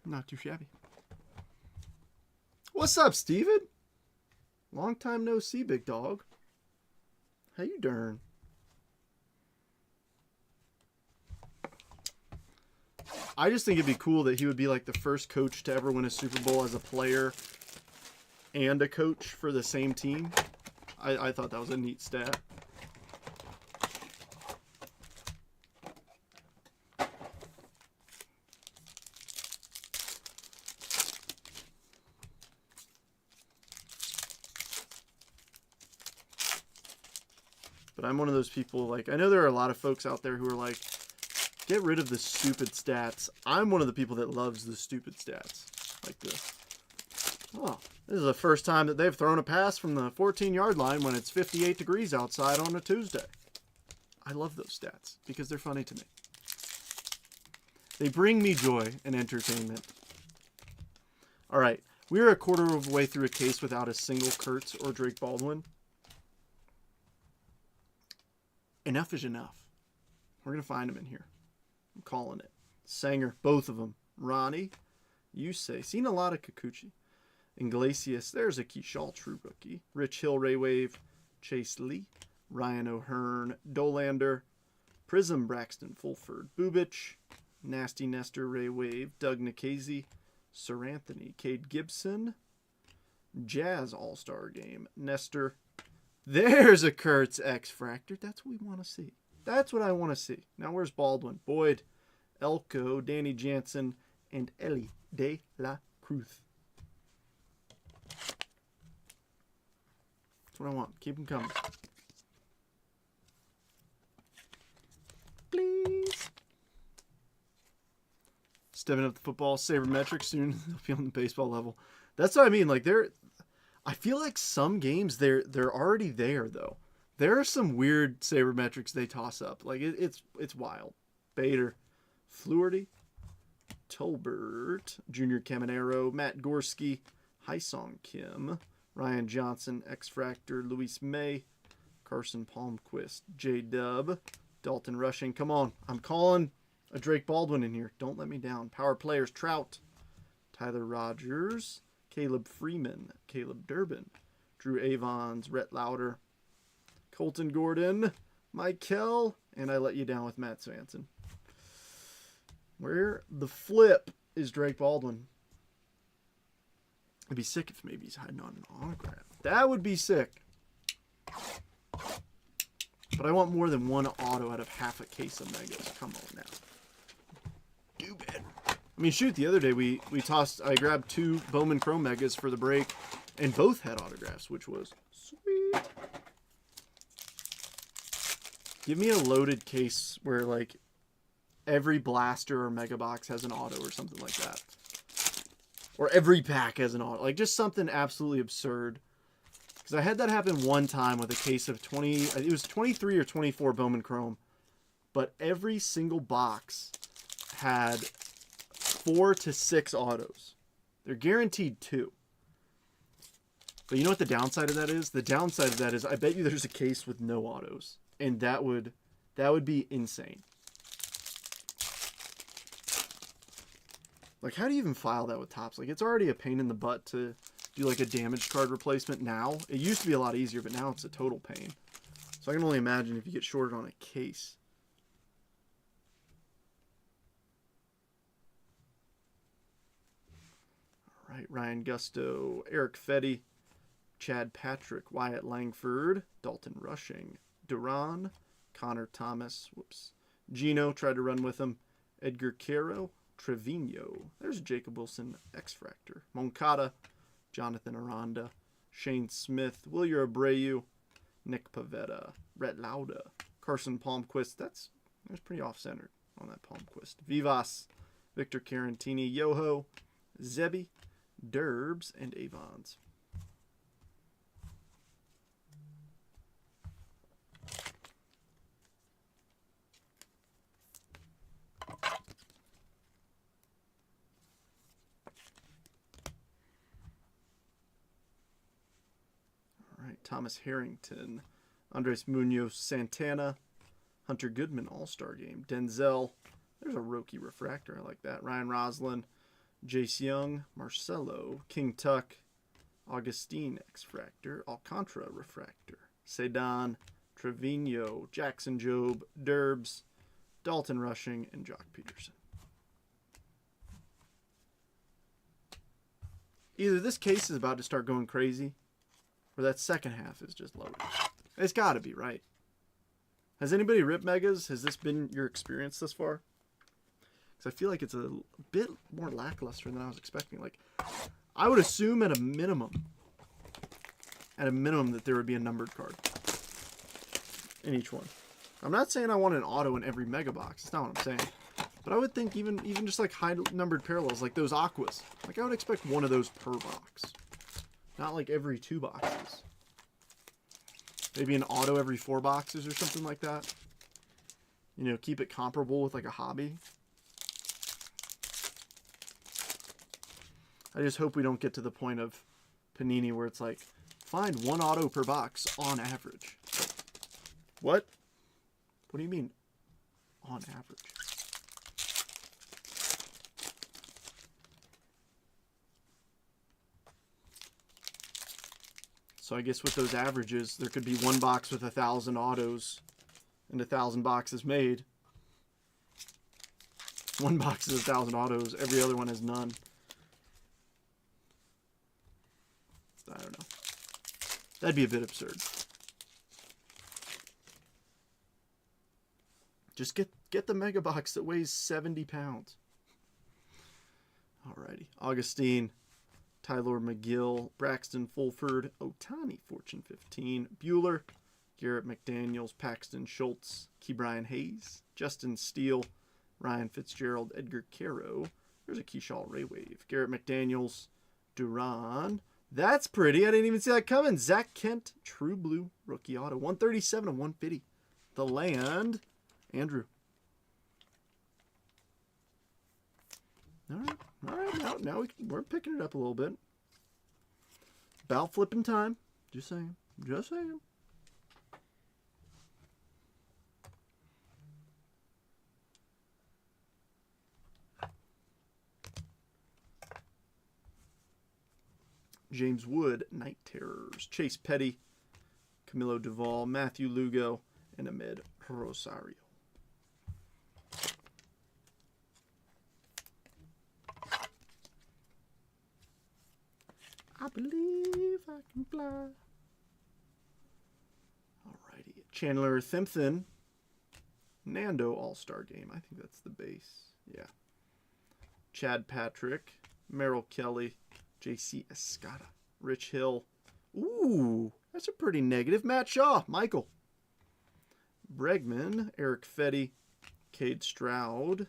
Not too shabby. What's up, Steven? Long time no see, big dog. How you doing? I just think it'd be cool that he would be like the first coach to ever win a Super Bowl as a player and a coach for the same team. I thought that was a neat stat. But I'm one of those people, like, I know there are a lot of folks out there who are like, get rid of the stupid stats. I'm one of the people that loves the stupid stats. Like this. Oh, this is the first time that they've thrown a pass from the 14-yard line when it's 58 degrees outside on a Tuesday. I love those stats because they're funny to me. They bring me joy and entertainment. All right, we're a quarter of the way through a case without a single Kurtz or Drake Baldwin. Enough is enough. We're going to find them in here. I'm calling it. Sanger, both of them. Ronnie, you say. Seen a lot of Kikuchi. Iglesias, there's a Keyshaw true rookie. Rich Hill, Ray Wave, Chase Lee, Ryan O'Hearn, Dolander, Prism, Braxton Fulford, Bubich, Nasty Nestor, Ray Wave, Doug Nikhazy, Sir Anthony, Cade Gibson, Jazz All-Star Game, Nestor. There's a Kurtz X-Fractor. That's what we want to see. That's what I want to see. Now, where's Baldwin? Boyd, Elko, Danny Jansen, and Ellie de la Cruz. That's what I want. Keep them coming. Please. Stepping up the football, sabermetrics soon. They'll be on the baseball level. That's what I mean. Like, I feel like some games, they're already there, though. There are some weird sabermetrics they toss up. Like, it's wild. Bader, Fluharty, Tolbert, Junior Caminero, Matt Gorski, Haisong Kim, Ryan Johnson, X-Fractor, Luis May, Carson Palmquist, J-Dub, Dalton Rushing. Come on. I'm calling a Drake Baldwin in here. Don't let me down. Power players, Trout, Tyler Rogers, Caleb Freeman, Caleb Durbin, Drew Avons, Rhett Lauder, Colton Gordon, Michael, and I let you down with Matt Svanson. Where the flip is Drake Baldwin. It'd be sick if maybe he's hiding on an autograph. That would be sick. But I want more than one auto out of half a case of Megas. Come on now. Do better. I mean, shoot, the other day we tossed, I grabbed 2 Bowman Chrome Megas for the break, and both had autographs, which was sweet. Give me a loaded case where, like, every blaster or mega box has an auto or something like that. Or every pack has an auto. Like, just something absolutely absurd. Because I had that happen one time with a case of 20, it was 23 or 24 Bowman Chrome. But every single box had 4 to 6 autos. They're guaranteed 2. But you know what the downside of that is? The downside of that is I bet you there's a case with no autos. And that would be insane. Like, how do you even file that with Topps? Like, it's already a pain in the butt to do, like, a damaged card replacement now. It used to be a lot easier, but now it's a total pain. So I can only imagine if you get shorted on a case. All right, Ryan Gusto, Eric Fetty, Chad Patrick, Wyatt Langford, Dalton Rushing, Duran, Connor Thomas, Gino tried to run with him, Edgar Caro, Trevino, there's Jacob Wilson, X-Fractor, Moncada, Jonathan Aranda, Shane Smith, William Abreu, Nick Pavetta, Rhett Lauda, Carson Palmquist, that's pretty off-centered on that Palmquist, Vivas, Victor Carantini, Yoho, Zebi, Derbs, and Avons. Thomas Harrington, Andres Munoz Santana, Hunter Goodman All-Star Game, Denzel, there's a rookie refractor, I like that, Ryan Roslin, Jace Young, Marcelo, King Tuck, Augustine X-Fractor, Alcantara refractor, Sedan, Trevino, Jackson Jobe, Derbs, Dalton Rushing, and Jock Peterson. Either this case is about to start going crazy, or that second half is just loaded. It's got to be, right? Has anybody ripped Megas? Has this been your experience thus far? Because I feel like it's a bit more lackluster than I was expecting. Like, I would assume at a minimum that there would be a numbered card in each one. I'm not saying I want an auto in every mega box. That's not what I'm saying. But I would think even just like high numbered parallels, like those Aquas. Like, I would expect one of those per box. Not like every 2 boxes. Maybe an auto every 4 boxes or something like that. You know, keep it comparable with like a hobby. I just hope we don't get to the point of Panini where it's like, find 1 auto per box on average. What? What do you mean on average? So I guess with those averages, there could be 1 box with 1,000 autos and 1,000 boxes made. 1 box is 1,000 autos. Every other one has none. I don't know. That'd be a bit absurd. Just get the mega box that weighs 70 pounds. Alrighty. Augustine, Tyler McGill, Braxton Fulford, Otani, Fortune 15, Bueller, Garrett McDaniels, Paxton Schultz, Ke'Bryan Hayes, Justin Steele, Ryan Fitzgerald, Edgar Caro. There's a Keyshawn Raywave. Garrett McDaniels, Duran. That's pretty. I didn't even see that coming. Zach Kent, True Blue, rookie auto. 137 and 150. The Land, Andrew. All right. Now we're picking it up a little bit. About flipping time. Just saying. Just saying. James Wood, Night Terrors. Chase Petty, Camilo Duvall, Matthew Lugo, and Ahmed Rosario. I believe I can fly. Alrighty. Chandler Thimpton, Nando All-Star Game. I think that's the base. Yeah. Chad Patrick, Merrill Kelly, J.C. Escada, Rich Hill. Ooh, that's a pretty negative. Matt Shaw, Michael. Bregman, Eric Fetty, Cade Stroud,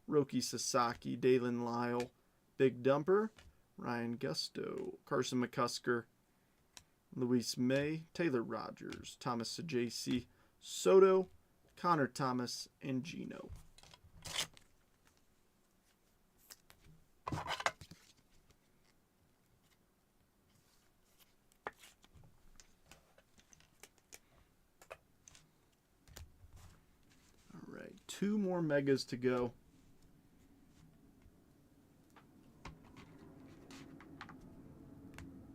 Roki Sasaki, Dalen Lyle, Big Dumper, Ryan Gusto, Carson McCusker, Luis May, Taylor Rogers, Thomas Sajaci, Soto, Connor Thomas, and Gino. All right, 2 more megas to go.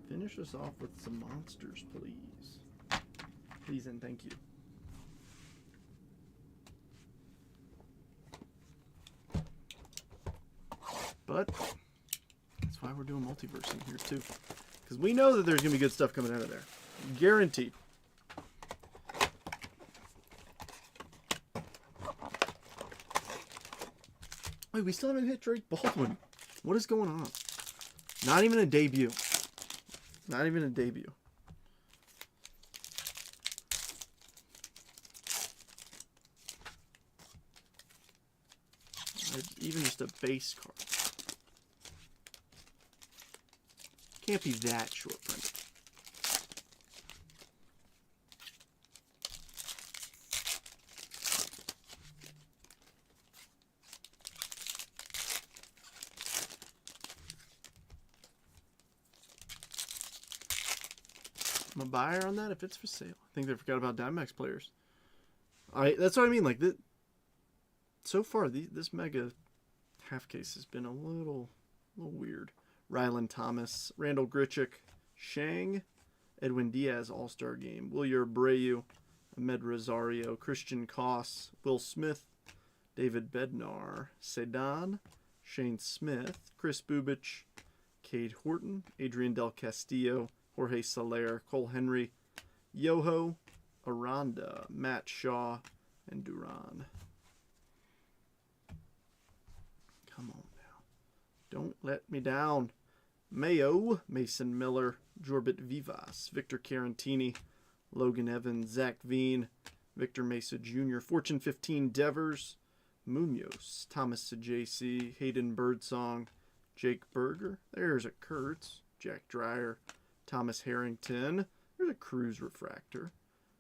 Finish us off with some monsters, please. Please and thank you. But that's why we're doing multiversing here too. Because we know that there's going to be good stuff coming out of there. Guaranteed. Wait, we still haven't hit Drake Baldwin. What is going on? Not even a debut. Not even a debut. Even just a base card. Can't be that short printed. I'm a buyer on that if it's for sale. I think they forgot about Diamondbacks players. That's what I mean. Like so far, this mega half case has been a little weird. Rylan Thomas, Randall Grichuk, Shang, Edwin Diaz All-Star Game, Wilyer Abreu, Ahmed Rosario, Christian Koss, Will Smith, David Bednar, Sedan, Shane Smith, Chris Bubich, Cade Horton, Adrian Del Castillo, Jorge Soler, Cole Henry, Yoho, Aranda, Matt Shaw, and Duran. Come on now. Don't let me down. Mayo, Mason Miller, Jorbit Vivas, Victor Carantini, Logan Evans, Zach Veen, Victor Mesa Jr., Fortune 15 Devers, Munoz, Thomas Sajaci, Hayden Birdsong, Jake Berger. There's a Kurtz, Jack Dreyer, Thomas Harrington. There's a Cruz Refractor.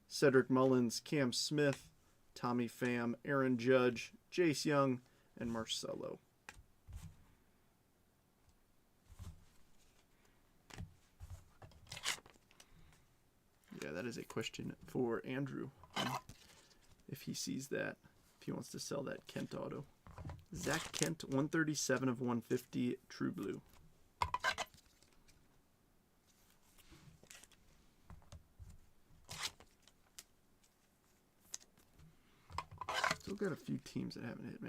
Cedric Mullins, Cam Smith, Tommy Pham, Aaron Judge, Jace Young, and Marcelo. Yeah, that is a question for Andrew. If he sees that, if he wants to sell that Kent auto. Zach Kent, 137 of 150, True Blue. Still got a few teams that haven't hit.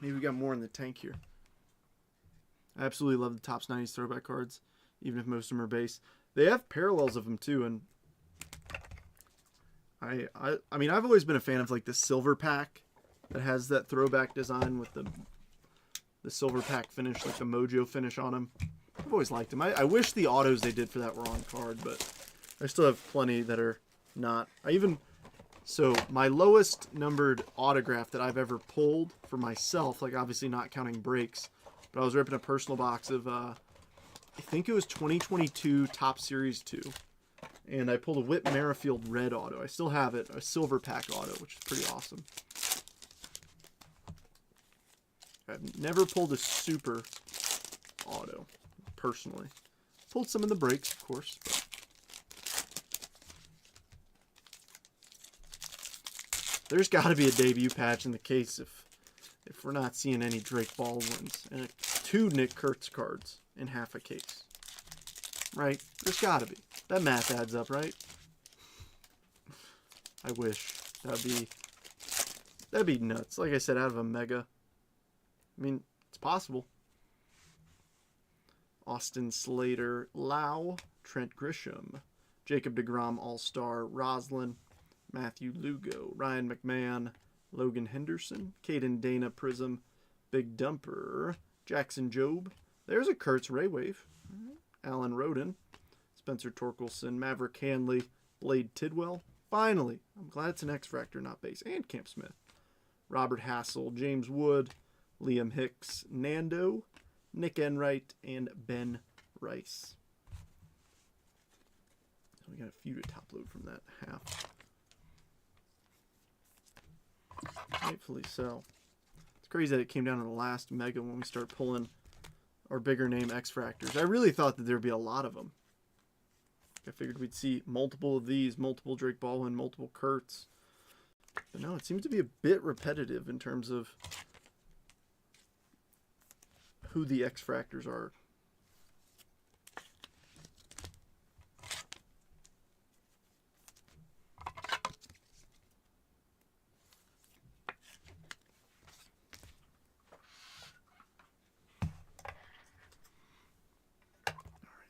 Maybe we got more in the tank here. I absolutely love the Topps 90s throwback cards, even if most of them are base. They have parallels of them too, and I mean, I've always been a fan of like the silver pack that has that throwback design with the silver pack finish, like the Mojo finish on them. I've always liked them. I wish the autos they did for that were on card, but I still have plenty that are not. So my lowest numbered autograph that I've ever pulled for myself, like obviously not counting breaks, but I was ripping a personal box of, I think it was 2022 Top Series 2. And I pulled a Whit Merrifield red auto. I still have it, a silver pack auto, which is pretty awesome. I've never pulled a super auto, personally. Pulled some in the breaks, of course. But there's got to be a debut patch in the case if we're not seeing any Drake Baldwins and 2 Nick Kurtz cards in half a case. Right? There's got to be. That math adds up, right? I wish. That'd be nuts. Like I said, out of a mega. I mean, it's possible. Austin Slater, Lau, Trent Grisham, Jacob deGrom All-Star, Roslin, Matthew Lugo, Ryan McMahon, Logan Henderson, Caden Dana Prism, Big Dumper, Jackson Jobe. There's a Kurtz Raywave. Alan Roden, Spencer Torkelson, Maverick Hanley, Blade Tidwell. Finally, I'm glad it's an X-Fractor, not base. And Camp Smith. Robert Hassel, James Wood, Liam Hicks, Nando, Nick Enright, and Ben Rice. We got a few to top load from that half. Rightfully so. It's crazy that it came down to the last mega when we start pulling our bigger name X-Fractors. I really thought that there'd be a lot of them. I figured we'd see multiple of these, multiple Drake Baldwin, multiple Kurtz. But no, it seems to be a bit repetitive in terms of who the X-Fractors are.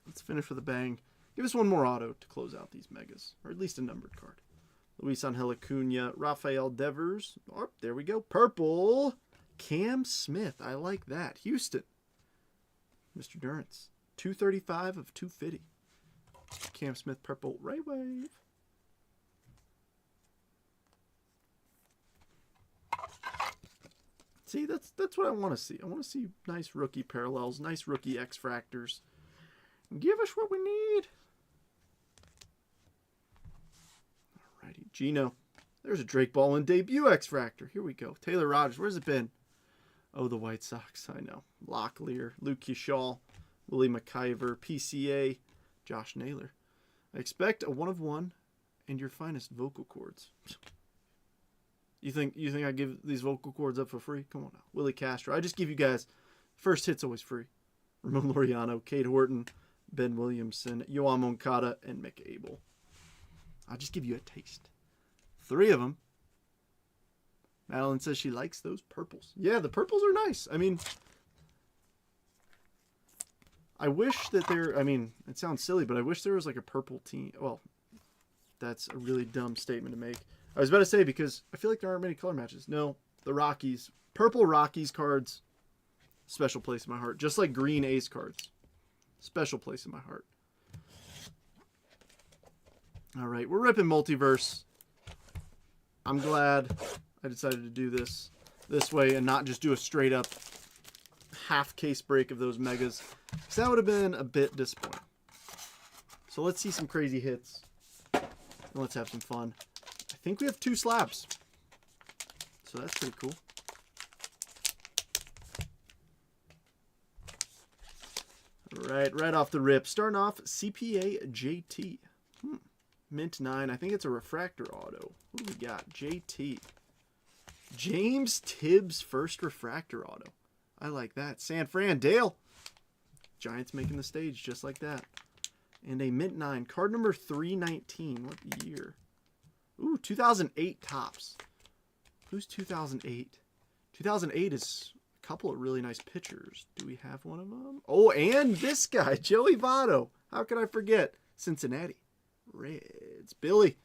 Let's finish with a bang. Give us one more auto to close out these megas, or at least a numbered card. Luis Angel Acuna, Rafael Devers. Oh, there we go. Purple. Cam Smith. I like that. Houston. Mr. Durance. 235 of 250. Cam Smith, purple. Ray Wave. See, that's what I want to see. I want to see nice rookie parallels, nice rookie X-Fractors. Give us what we need. Alrighty, Gino. There's a Drake Baldwin debut X-Fractor. Here we go. Taylor Rogers. Where's it been? Oh, the White Sox. I know. Locklear, Luke Shaw, Willie McIver, PCA, Josh Naylor. I expect a 1 of 1 and your finest vocal cords. You think I give these vocal cords up for free? Come on now. Willie Castro. I just give you guys first hit's always free. Ramon Laureano, Cade Horton, Ben Williamson, Yoan Moncada, and Mick Abel. I'll just give you a taste. 3 of them. Madeline says she likes those purples. Yeah, the purples are nice. I mean, I wish that there, I mean, it sounds silly, but I wish there was like a purple team. Well, that's a really dumb statement to make. I was about to say, because I feel like there aren't many color matches. No, the Rockies. Purple Rockies cards, special place in my heart. Just like green Ace cards. Special place in my heart. All right, we're ripping Multiverse. I'm glad I decided to do this way and not just do a straight up half case break of those megas, because that would have been a bit disappointing. So let's see some crazy hits and let's have some fun. I think we have 2 slabs, so that's pretty cool. Right off the rip, starting off CPA JT. Mint 9. I think it's a refractor auto. What do we got? JT. James Tibbs first refractor auto. I like that. San Fran Dale. Giants making the stage just like that. And a mint 9. Card number 319. What year? Ooh, 2008 tops. Who's 2008? 2008 is a couple of really nice pitchers. Do we have one of them? Oh, and this guy, Joey Votto. How could I forget? Cincinnati Reds. Billy.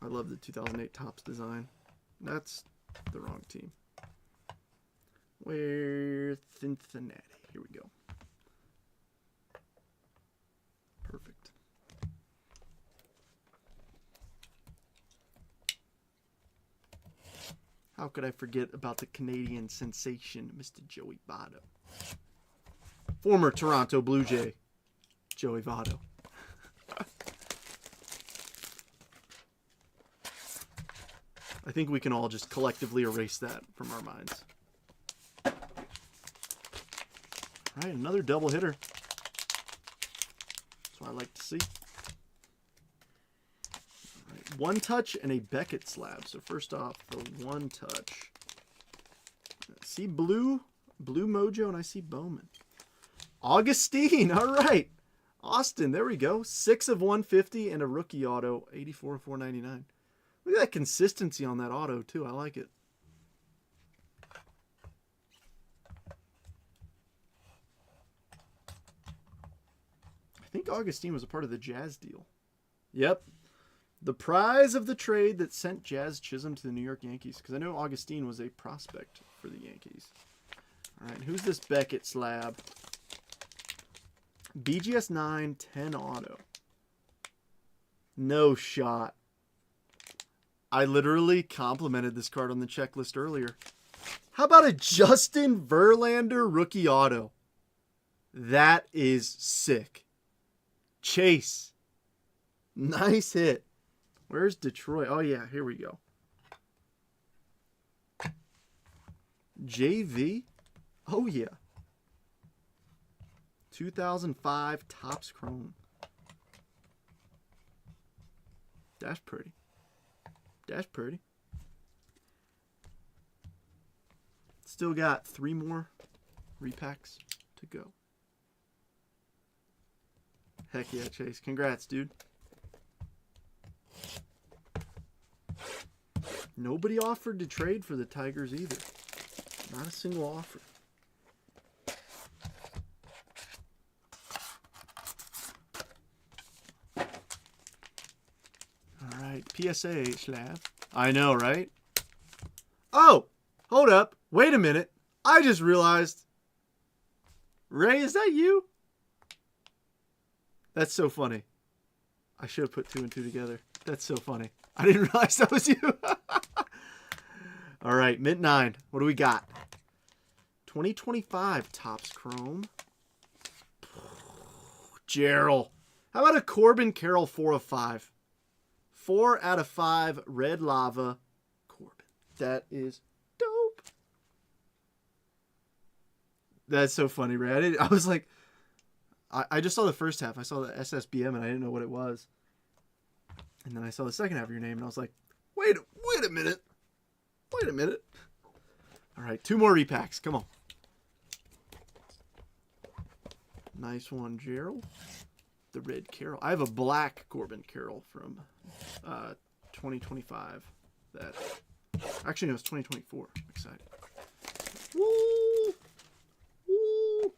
I love the 2008 Topps design. That's the wrong team. Where's Cincinnati? Here we go. Perfect. How could I forget about the Canadian sensation, Mr. Joey Votto? Former Toronto Blue Jay, Joey Votto. I think we can all just collectively erase that from our minds. All right, another double hitter. That's what I like to see. All right, 1 touch and a Beckett slab. So first off, the 1 touch. I see Blue Mojo, and I see Bowman. Augustine, all right. Austin, there we go. 6 of 150 and a rookie auto, 84 of 499. Look at that consistency on that auto, too. I like it. think Augustine was a part of the Jazz deal. Yep. The prize of the trade that sent Jazz Chisholm to the New York Yankees. Because I know Augustine was a prospect for the Yankees. All right, who's this Beckett slab? BGS 9, 10 auto. No shot. I literally complimented this card on the checklist earlier. How about a Justin Verlander rookie auto? That is sick. Chase. Nice hit. Where's Detroit? Oh, yeah, here we go. JV? Oh, yeah. 2005 Topps Chrome. That's pretty. That's pretty. Still got 3 more repacks to go. Heck yeah, Chase. Congrats, dude. Nobody offered to trade for the Tigers either. Not a single offer. All right, PSA slab. I know, right? Oh, hold up. Wait a minute. I just realized. Ray, is that you? That's so funny. I should have put 2 and 2 together. That's so funny. I didn't realize that was you. All right, mint 9. What do we got? 2025 Topps Chrome. Gerald. How about a Corbin Carroll 4 of 5? 4 out of 5 red lava Corbin. That is dope. That's so funny, Ray. I was like, I just saw the first half. I saw the SSBM and I didn't know what it was. And then I saw the second half of your name and I was like, wait a minute. Wait a minute. All right, 2 more repacks. Come on. Nice one, Gerald. The red Carroll. I have a black Corbin Carroll from 2025. That actually, no, it's 2024. I'm excited. Woo! Woo!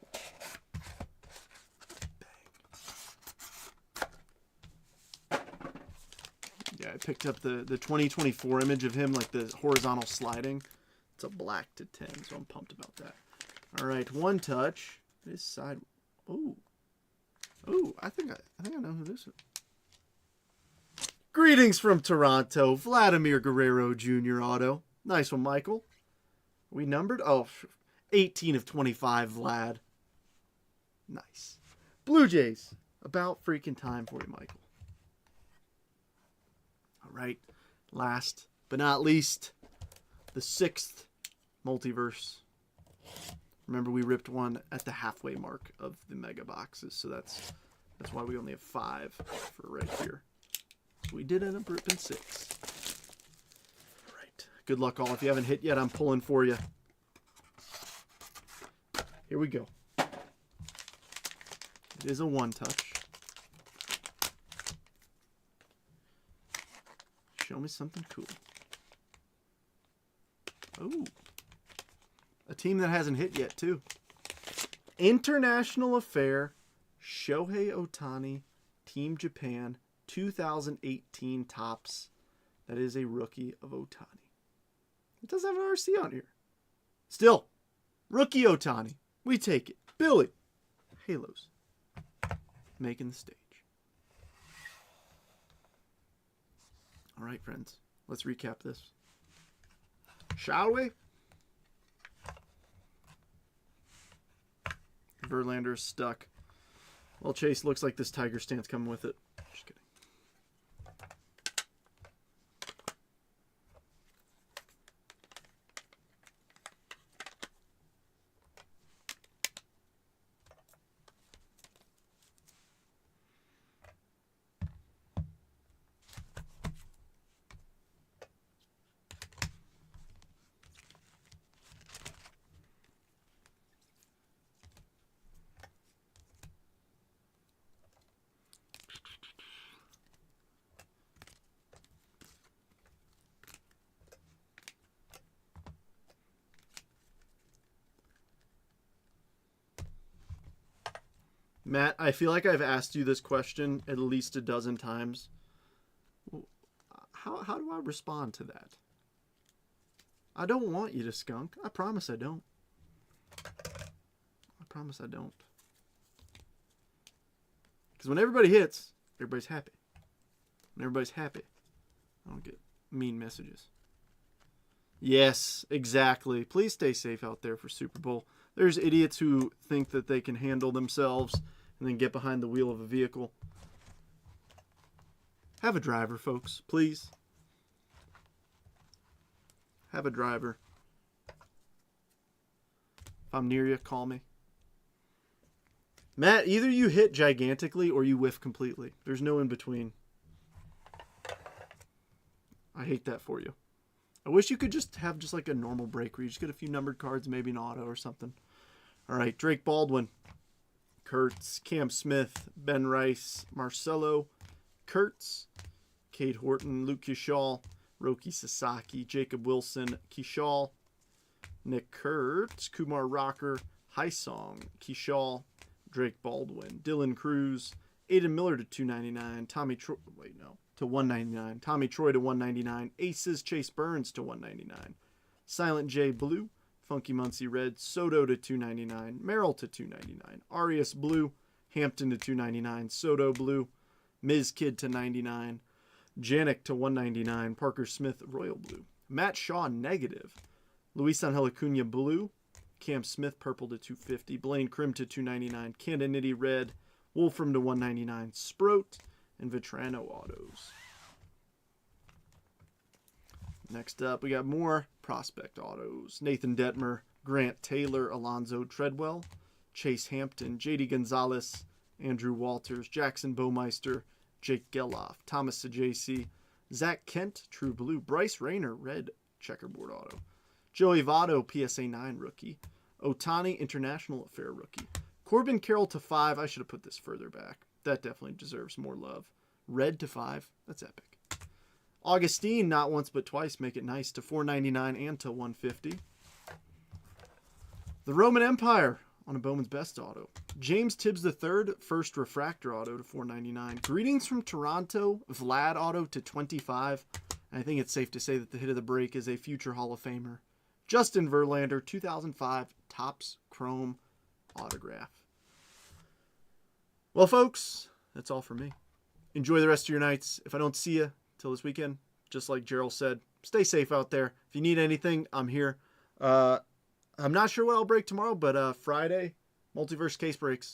Yeah, I picked up the 2024 image of him, like the horizontal sliding. It's a black to 10, so I'm pumped about that. All right, 1 touch. This side. Oh, I think I know who this is. Greetings from Toronto, Vladimir Guerrero Jr. auto. Nice one, Michael. We numbered? Oh, 18 of 25, Vlad. Nice. Blue Jays. About freaking time for you, Michael. All right. Last but not least, the 6th multiverse. Remember, we ripped one at the halfway mark of the mega boxes, so that's why we only have 5 for right here. So we did end up ripping 6. All right. Good luck, all. If you haven't hit yet, I'm pulling for you. Here we go. It is a 1 touch. Show me something cool. Oh. A team that hasn't hit yet, too. International Affair, Shohei Ohtani, Team Japan, 2018 Topps. That is a rookie of Ohtani. It does have an RC on here. Still, rookie Ohtani. We take it. Billy. Halos. Making the stage. All right, friends. Let's recap this. Shall we? Verlander is stuck. Well, Chase, looks like this Tiger stance coming with it. Just kidding. Matt, I feel like I've asked you this question at least a dozen times. How do I respond to that? I don't want you to skunk. I promise I don't. I promise I don't. Because when everybody hits, everybody's happy. When everybody's happy, I don't get mean messages. Yes, exactly. Please stay safe out there for Super Bowl. There's idiots who think that they can handle themselves and then get behind the wheel of a vehicle. Have a driver, folks, please. Have a driver. If I'm near you, call me. Matt, either you hit gigantically or you whiff completely. There's no in between. I hate that for you. I wish you could just have just like a normal break where you just get a few numbered cards, maybe an auto or something. All right, Drake Baldwin, Kurtz, Cam Smith, Ben Rice, Marcelo, Kurtz, Cade Horton, Luke Kishal, Roki Sasaki, Jacob Wilson, Kishal, Nick Kurtz, Kumar Rocker, Hysong, Kishal, Drake Baldwin, Dylan Cruz, Aiden Miller to 299, Tommy Troy, to 199, Tommy Troy to 199, Aces Chase Burns to 199, Silent J Blue, Funky Muncie Red, Soto to 299, Merrill to 299, Arias Blue, Hampton to 299, Soto Blue, Miz Kid to 99, Janik to 199, Parker Smith Royal Blue, Matt Shaw negative, Luis Angel Acuna Blue, Cam Smith purple to 250, Blaine Krim to 299, Candanity Red, Wolfram to 199, Sproat, and Vetrano autos. Next up, we got more prospect autos. Nathan Detmer, Grant Taylor, Alonzo Treadwell, Chase Hampton, JD Gonzalez, Andrew Walters, Jackson Bowmeister, Jake Geloff, Thomas Sajaci, Zach Kent, True Blue, Bryce Rayner, red checkerboard auto, Joey Votto, PSA 9 rookie, Otani, International Affair rookie, Corbin Carroll to 5. I should have put this further back. That definitely deserves more love. Red to 5. That's epic. Augustine, not once but twice, make it nice, to 499 and to 150. The Roman Empire on a Bowman's Best auto. James Tibbs III, first refractor auto to 499. Greetings from Toronto, Vlad auto to 25. I think it's safe to say that the hit of the break is a future Hall of Famer. Justin Verlander, 2005 Topps Chrome autograph. Well, folks, that's all for me. Enjoy the rest of your nights. If I don't see you till this weekend, just like Gerald said, stay safe out there. If you need anything, I'm here. I'm not sure what I'll break tomorrow, but Friday, Multiverse case breaks.